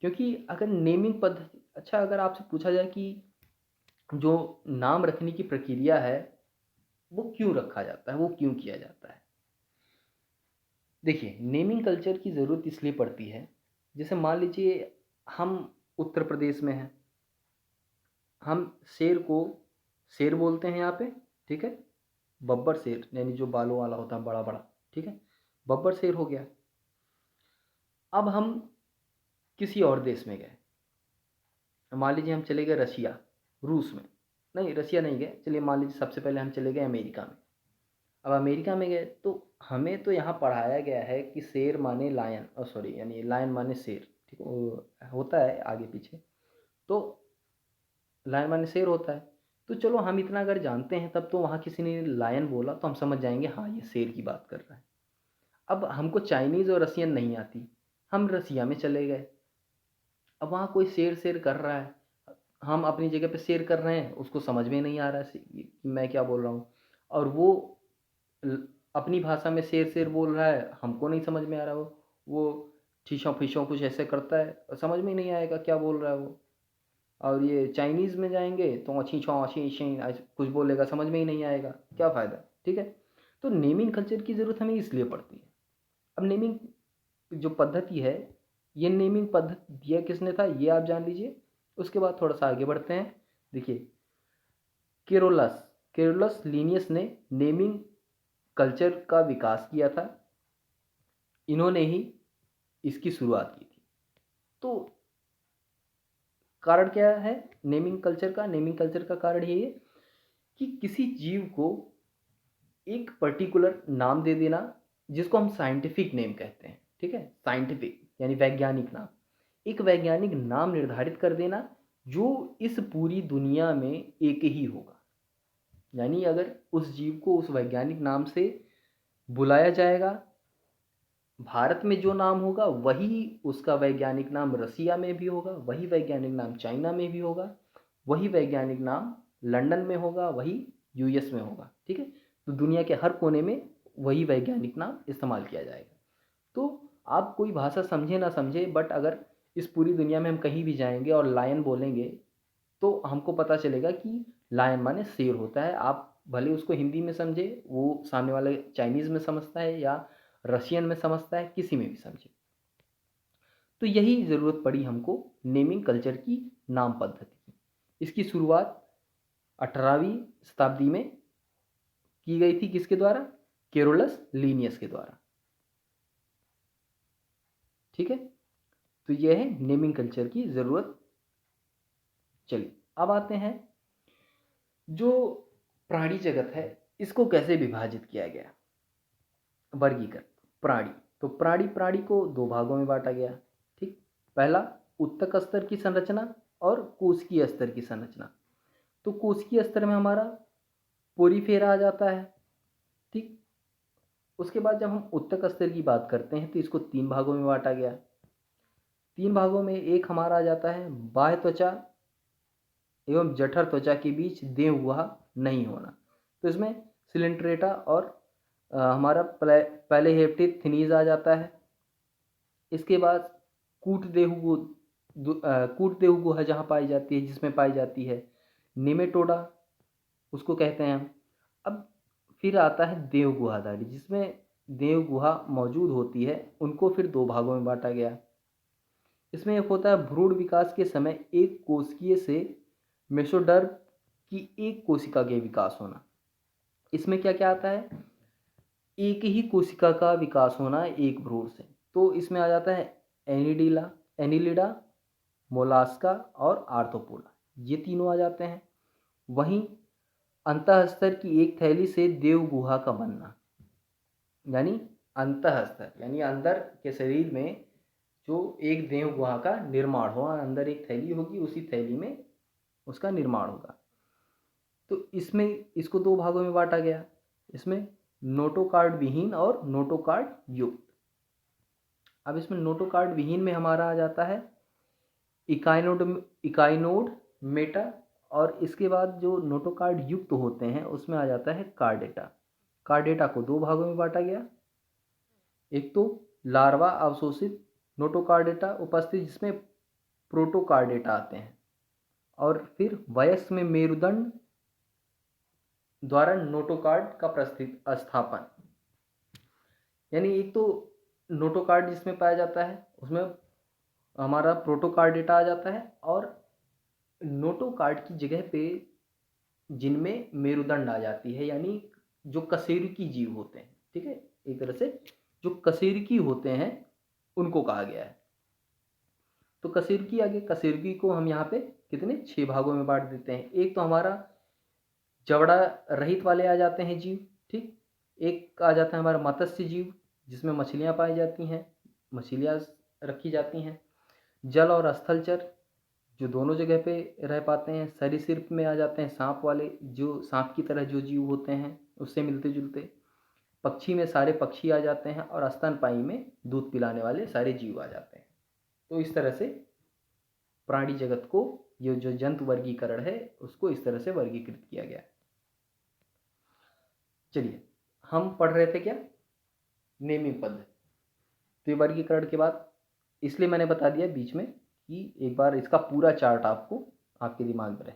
क्योंकि अगर नेमिंग पद्धति, अच्छा अगर आपसे पूछा जाए कि जो नाम रखने की प्रक्रिया है वो क्यों रखा जाता है, वो क्यों किया जाता है। देखिए, नेमिंग कल्चर की ज़रूरत इसलिए पड़ती है, जैसे मान लीजिए हम उत्तर प्रदेश में हैं, हम शेर को शेर बोलते हैं यहाँ पे, ठीक है, बब्बर शेर यानी जो बालों वाला होता है बड़ा बड़ा, ठीक है, बब्बर शेर हो गया। अब हम किसी और देश में गए, मान लीजिए हम चले गए रशिया, रूस में, नहीं रशिया नहीं गए, चलिए मान लीजिए सबसे पहले हम चले गए अमेरिका में। अब अमेरिका में गए तो हमें तो यहाँ पढ़ाया गया है कि शेर माने लायन, सॉरी यानी लायन माने शेर, ठीक होता है आगे पीछे, तो लायन माने शेर होता है। तो चलो हम इतना अगर जानते हैं, तब तो वहाँ किसी ने लायन बोला तो हम समझ जाएंगे हाँ ये शेर की बात कर रहा है। अब हमको चाइनीज़ और रसियन नहीं आती, हम रसिया में चले गए, अब वहाँ कोई शेर शेर कर रहा है, हम अपनी जगह पे शेर कर रहे हैं, उसको समझ में नहीं आ रहा है कि मैं क्या बोल रहा हूँ, और वो अपनी भाषा में शेर शेर बोल रहा है, हमको नहीं समझ में आ रहा, वो ठीशों फीशों कुछ ऐसे करता है, समझ में नहीं आएगा क्या बोल रहा है वो। और ये चाइनीज़ में जाएंगे तो अच्छी छो अच्छी कुछ बोलेगा, समझ में ही नहीं आएगा, क्या फ़ायदा, ठीक है। तो नेमिंग कल्चर की ज़रूरत हमें इसलिए पड़ती है। अब नेमिंग जो पद्धति है, ये नेमिंग पद्धति दिया किसने था ये आप जान लीजिए। उसके बाद थोड़ा सा आगे बढ़ते हैं। देखिए, केरोलस केरोलस लीनियस ने नेमिंग कल्चर का विकास किया था, इन्होंने ही इसकी शुरुआत की थी। तो कारण क्या है नेमिंग कल्चर का, नेमिंग कल्चर का कारण ये है कि किसी जीव को एक पर्टिकुलर नाम दे देना, जिसको हम साइंटिफिक नेम कहते हैं, ठीक है, साइंटिफिक यानी वैज्ञानिक नाम, एक वैज्ञानिक नाम निर्धारित कर देना जो इस पूरी दुनिया में एक ही होगा। यानी अगर उस जीव को उस वैज्ञानिक नाम से बुलाया जाएगा, भारत में जो नाम होगा वही उसका वैज्ञानिक नाम रसिया में भी होगा, वही वैज्ञानिक नाम चाइना में भी होगा, वही वैज्ञानिक नाम लंदन में होगा, वही यूएस में होगा, ठीक है। तो दुनिया के हर कोने में वही वैज्ञानिक नाम इस्तेमाल किया जाएगा। तो आप कोई भाषा समझे ना समझे, बट अगर इस पूरी दुनिया में हम कहीं भी जाएंगे और लायन बोलेंगे तो हमको पता चलेगा कि लायन माने शेर होता है। आप भले उसको हिंदी में समझे, वो सामने वाले चाइनीज़ में समझता है या रशियन में समझता है, किसी में भी समझे। तो यही ज़रूरत पड़ी हमको नेमिंग कल्चर की, नाम पद्धति की। इसकी शुरुआत 18वीं शताब्दी में की गई थी, किसके द्वारा? केरोलस लीनियस के द्वारा। ठीक है, तो यह है नेमिंग कल्चर की ज़रूरत। चलिए अब आते हैं, जो प्राणी जगत है इसको कैसे विभाजित किया गया, वर्गीकरण। प्राणी, तो प्राणी को दो भागों में बांटा गया। ठीक, पहला उत्तक स्तर की संरचना और कोशिकीय स्तर की संरचना। तो कोशिकीय स्तर में हमारा पोरीफेरा आ जाता है। ठीक, उसके बाद जब हम उत्तक स्तर की बात करते हैं तो इसको तीन भागों में बांटा गया। तीन भागों में एक हमारा आ जाता है बाह्य त्वचा एवं जठर त्वचा के बीच देह गुहा नहीं होना। तो इसमें सिलेंट्रेटा और हमारा पहले हेप्टिक थिनीज आ जाता है। इसके बाद कूट देहु गुहा जहाँ पाई जाती है, जिसमें पाई जाती है निमेटोडा, उसको कहते हैं हम। अब फिर आता है देव गुहाधारी, जिसमें देव गुहा मौजूद होती है, उनको फिर दो भागों में बांटा गया। इसमें एक होता है भ्रूण विकास के समय एक कोशिकीय से मेसोडर्म की एक कोशिका के विकास होना। इसमें क्या क्या आता है? एक ही कोशिका का विकास होना एक भ्रूण से। तो इसमें आ जाता है एनिलिडा, मोलास्का और आर्थ्रोपोडा, ये तीनों आ जाते हैं। वहीं अंतःस्तर की एक थैली से देव गुहा का बनना, यानी अंतःस्तर यानी अंदर के शरीर में जो एक देव गुहा का निर्माण हुआ, अंदर एक थैली होगी, उसी थैली में उसका निर्माण होगा। तो इसमें इसको दो भागों में बांटा गया। इसमें नोटोकार्ड विहीन और नोटोकार्ड युक्त। अब इसमें नोटोकार्ड विहीन में हमारा आ जाता है इकाइनोड मेटा, और इसके बाद जो नोटोकार्ड युक्त होते हैं उसमें आ जाता है कार्डेटा। कार्डेटा को दो भागों में बांटा गया। एक तो लार्वा अवशोषित नोटोकार्डेटा उपस्थित, जिसमें प्रोटोकार्डेटा आते हैं, और फिर वयस्क में मेरुदंड द्वारा नोटोकार्ड का स्थापन। यानी एक तो नोटोकार्ड जिसमें पाया जाता है उसमें हमारा प्रोटोकार्डेटा आ जाता है, और नोटोकार्ड की जगह पे जिनमें मेरुदंड आ जाती है, यानी जो कशेरुकी जीव होते हैं। ठीक है, एक तरह से जो कशेरुकी होते हैं उनको कहा गया है। तो कशेरुकी आगे, कशेरुकी को हम यहाँ पे कितने 6 भागों में बांट देते हैं। एक तो हमारा जबड़ा रहित वाले आ जाते हैं जीव। ठीक, एक आ जाता है हमारा मत्स्य जीव, जिसमें मछलियाँ पाई जाती हैं, मछलियाँ रखी जाती हैं। जल और स्थलचर, जो दोनों जगह पे रह पाते हैं। सरीसृप में आ जाते हैं सांप वाले, जो सांप की तरह जो जीव होते हैं उससे मिलते जुलते। पक्षी में सारे पक्षी आ जाते हैं, और स्तनपायी में दूध पिलाने वाले सारे जीव आ जाते हैं। तो इस तरह से प्राणी जगत को, ये जो जंतु वर्गीकरण है उसको इस तरह से वर्गीकृत किया गया। चलिए, हम पढ़ रहे थे क्या? नेमिंग पद्धति। तो ये वर्गीकरण के बाद, इसलिए मैंने बता दिया बीच में कि एक बार इसका पूरा चार्ट आपको आपके दिमाग में रहे।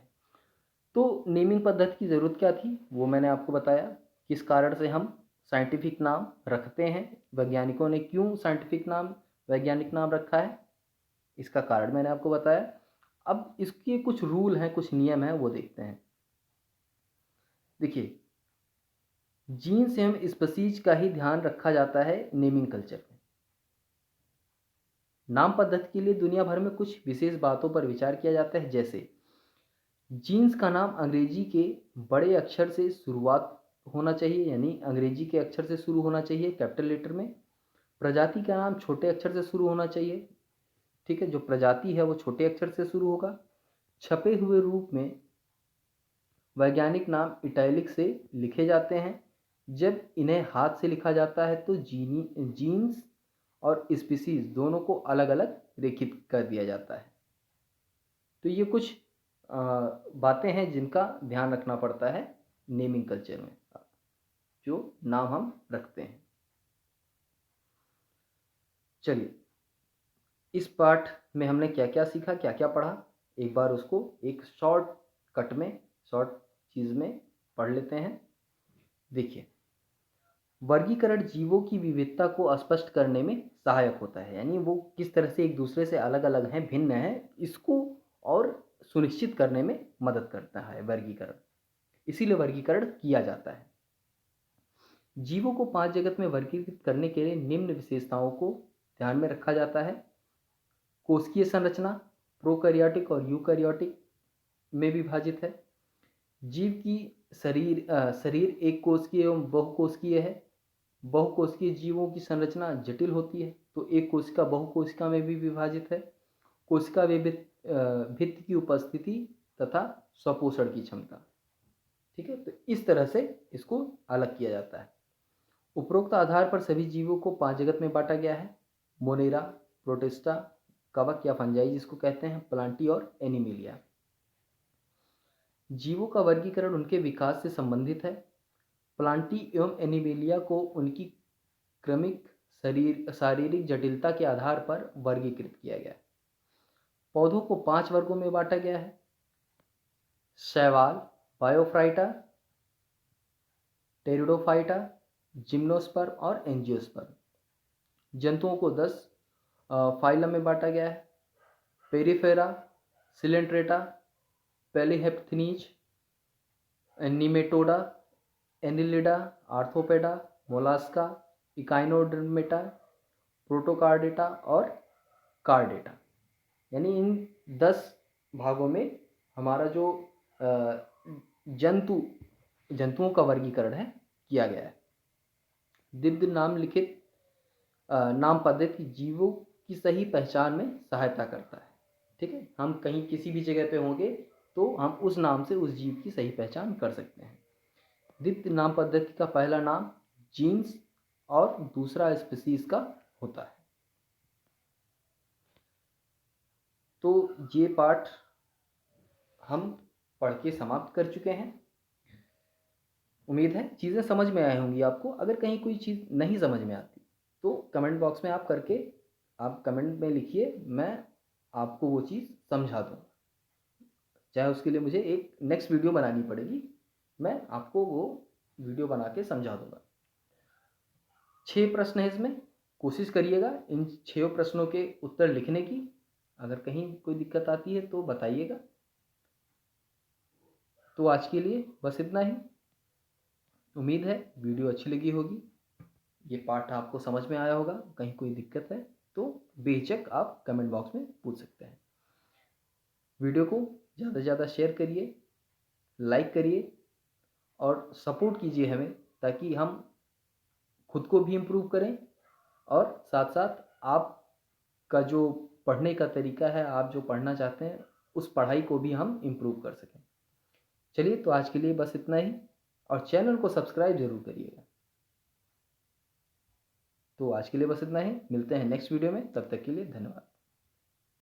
तो नेमिंग पद्धति की ज़रूरत क्या थी वो मैंने आपको बताया। किस कारण से हम साइंटिफिक नाम रखते हैं, वैज्ञानिकों ने क्यों साइंटिफिक नाम, वैज्ञानिक नाम रखा है, इसका कारण मैंने आपको बताया। अब इसके कुछ रूल हैं, कुछ नियम हैं, वो देखते हैं। देखिए, जीन्स एवं स्पीशीज का ही ध्यान रखा जाता है नेमिंग कल्चर में। नाम पद्धति के लिए दुनिया भर में कुछ विशेष बातों पर विचार किया जाता है, जैसे जीन्स का नाम अंग्रेजी के बड़े अक्षर से शुरुआत होना चाहिए, यानी अंग्रेजी के अक्षर से शुरू होना चाहिए कैपिटल लेटर में। प्रजाति का नाम छोटे अक्षर से शुरू होना चाहिए। ठीक है, जो प्रजाति है वो छोटे अक्षर से शुरू होगा। छपे हुए रूप में वैज्ञानिक नाम इटैलिक से लिखे जाते हैं। जब इन्हें हाथ से लिखा जाता है तो जीन्स और स्पीशीज दोनों को अलग अलग रेखित कर दिया जाता है। तो ये कुछ बातें हैं जिनका ध्यान रखना पड़ता है नेमिंग कल्चर में, जो नाम हम रखते हैं। चलिए, इस पाठ में हमने क्या क्या सीखा, क्या क्या पढ़ा, एक बार उसको एक शॉर्ट कट में, शॉर्ट चीज़ में पढ़ लेते हैं। देखिए, वर्गीकरण जीवों की विविधता को स्पष्ट करने में सहायक होता है, यानी वो किस तरह से एक दूसरे से अलग अलग हैं, भिन्न हैं, इसको और सुनिश्चित करने में मदद करता है वर्गीकरण। इसीलिए वर्गीकरण किया जाता है। जीवों को 5 जगत में वर्गीकृत करने के लिए निम्न विशेषताओं को ध्यान में रखा जाता है। कोशिकीय संरचना प्रोकैरियोटिक और यूकैरियोटिक में विभाजित है। जीव की शरीर एक कोशिकीय एवं बहुकोशिकीय है। बहुकोशिकीय जीवों की संरचना जटिल होती है, तो एक कोशिका बहुकोशिका में भी विभाजित है। कोशिका भित्ति की उपस्थिति तथा स्वपोषण की क्षमता, ठीक है। तो इस तरह से इसको अलग किया जाता है। उपरोक्त आधार पर सभी जीवों को 5 जगत में बांटा गया है। मोनेरा, प्रोटिस्टा, कवक या फंजाई जिसको कहते हैं, प्लांटी और एनिमेलिया। जीवों का वर्गीकरण उनके विकास से संबंधित है। प्लांटी एवं एनिमेलिया को उनकी क्रमिक शारीरिक जटिलता के आधार पर वर्गीकृत किया गया है। पौधों को 5 वर्गों में बांटा गया है। शैवाल, बायोफ्राइटा, टेरिडोफाइटा, जिम्नोस्पर्म और एंजियोस्पर्म। जंतुओं को 10 फाइलम में बांटा गया है। Porifera, coelenterata, platyhelminthes, nematoda, annelida, arthropoda, mollusca, echinodermata, protochordata और कार्डेटा। यानी इन 10 भागों में हमारा जो जंतुओं का वर्गीकरण है किया गया है। दिव्य नामलिखित नाम पद्धति जीवों की सही पहचान में सहायता करता है, ठीक है। हम कहीं किसी भी जगह पे होंगे तो हम उस नाम से उस जीव की सही पहचान कर सकते हैं। द्वितीय नाम पद्धति का पहला नाम जीन्स और दूसरा स्पीसीज का होता है। तो ये पाठ हम पढ़ के समाप्त कर चुके हैं। उम्मीद है चीज़ें समझ में आई होंगी आपको। अगर कहीं कोई चीज़ नहीं समझ में आती तो कमेंट बॉक्स में आप कमेंट में लिखिए, मैं आपको वो चीज़ समझा दूँ। चाहे उसके लिए मुझे एक नेक्स्ट वीडियो बनानी पड़ेगी, मैं आपको वो वीडियो बना के समझा दूँगा। 6 प्रश्न है इसमें, कोशिश करिएगा इन 6 प्रश्नों के उत्तर लिखने की। अगर कहीं कोई दिक्कत आती है तो बताइएगा। तो आज के लिए बस इतना ही। उम्मीद है वीडियो अच्छी लगी होगी, ये पाठ आपको समझ में आया होगा। कहीं कोई दिक्कत है तो बेझिझक आप कमेंट बॉक्स में पूछ सकते हैं। वीडियो को ज़्यादा से ज़्यादा शेयर करिए, लाइक करिए और सपोर्ट कीजिए हमें, ताकि हम खुद को भी इम्प्रूव करें और साथ साथ आपका जो पढ़ने का तरीका है, आप जो पढ़ना चाहते हैं, उस पढ़ाई को भी हम इम्प्रूव कर सकें। चलिए, तो आज के लिए बस इतना ही और चैनल को सब्सक्राइब ज़रूर करिएगा। तो आज के लिए बस इतना ही, मिलते हैं नेक्स्ट वीडियो में, तब तक के लिए धन्यवाद।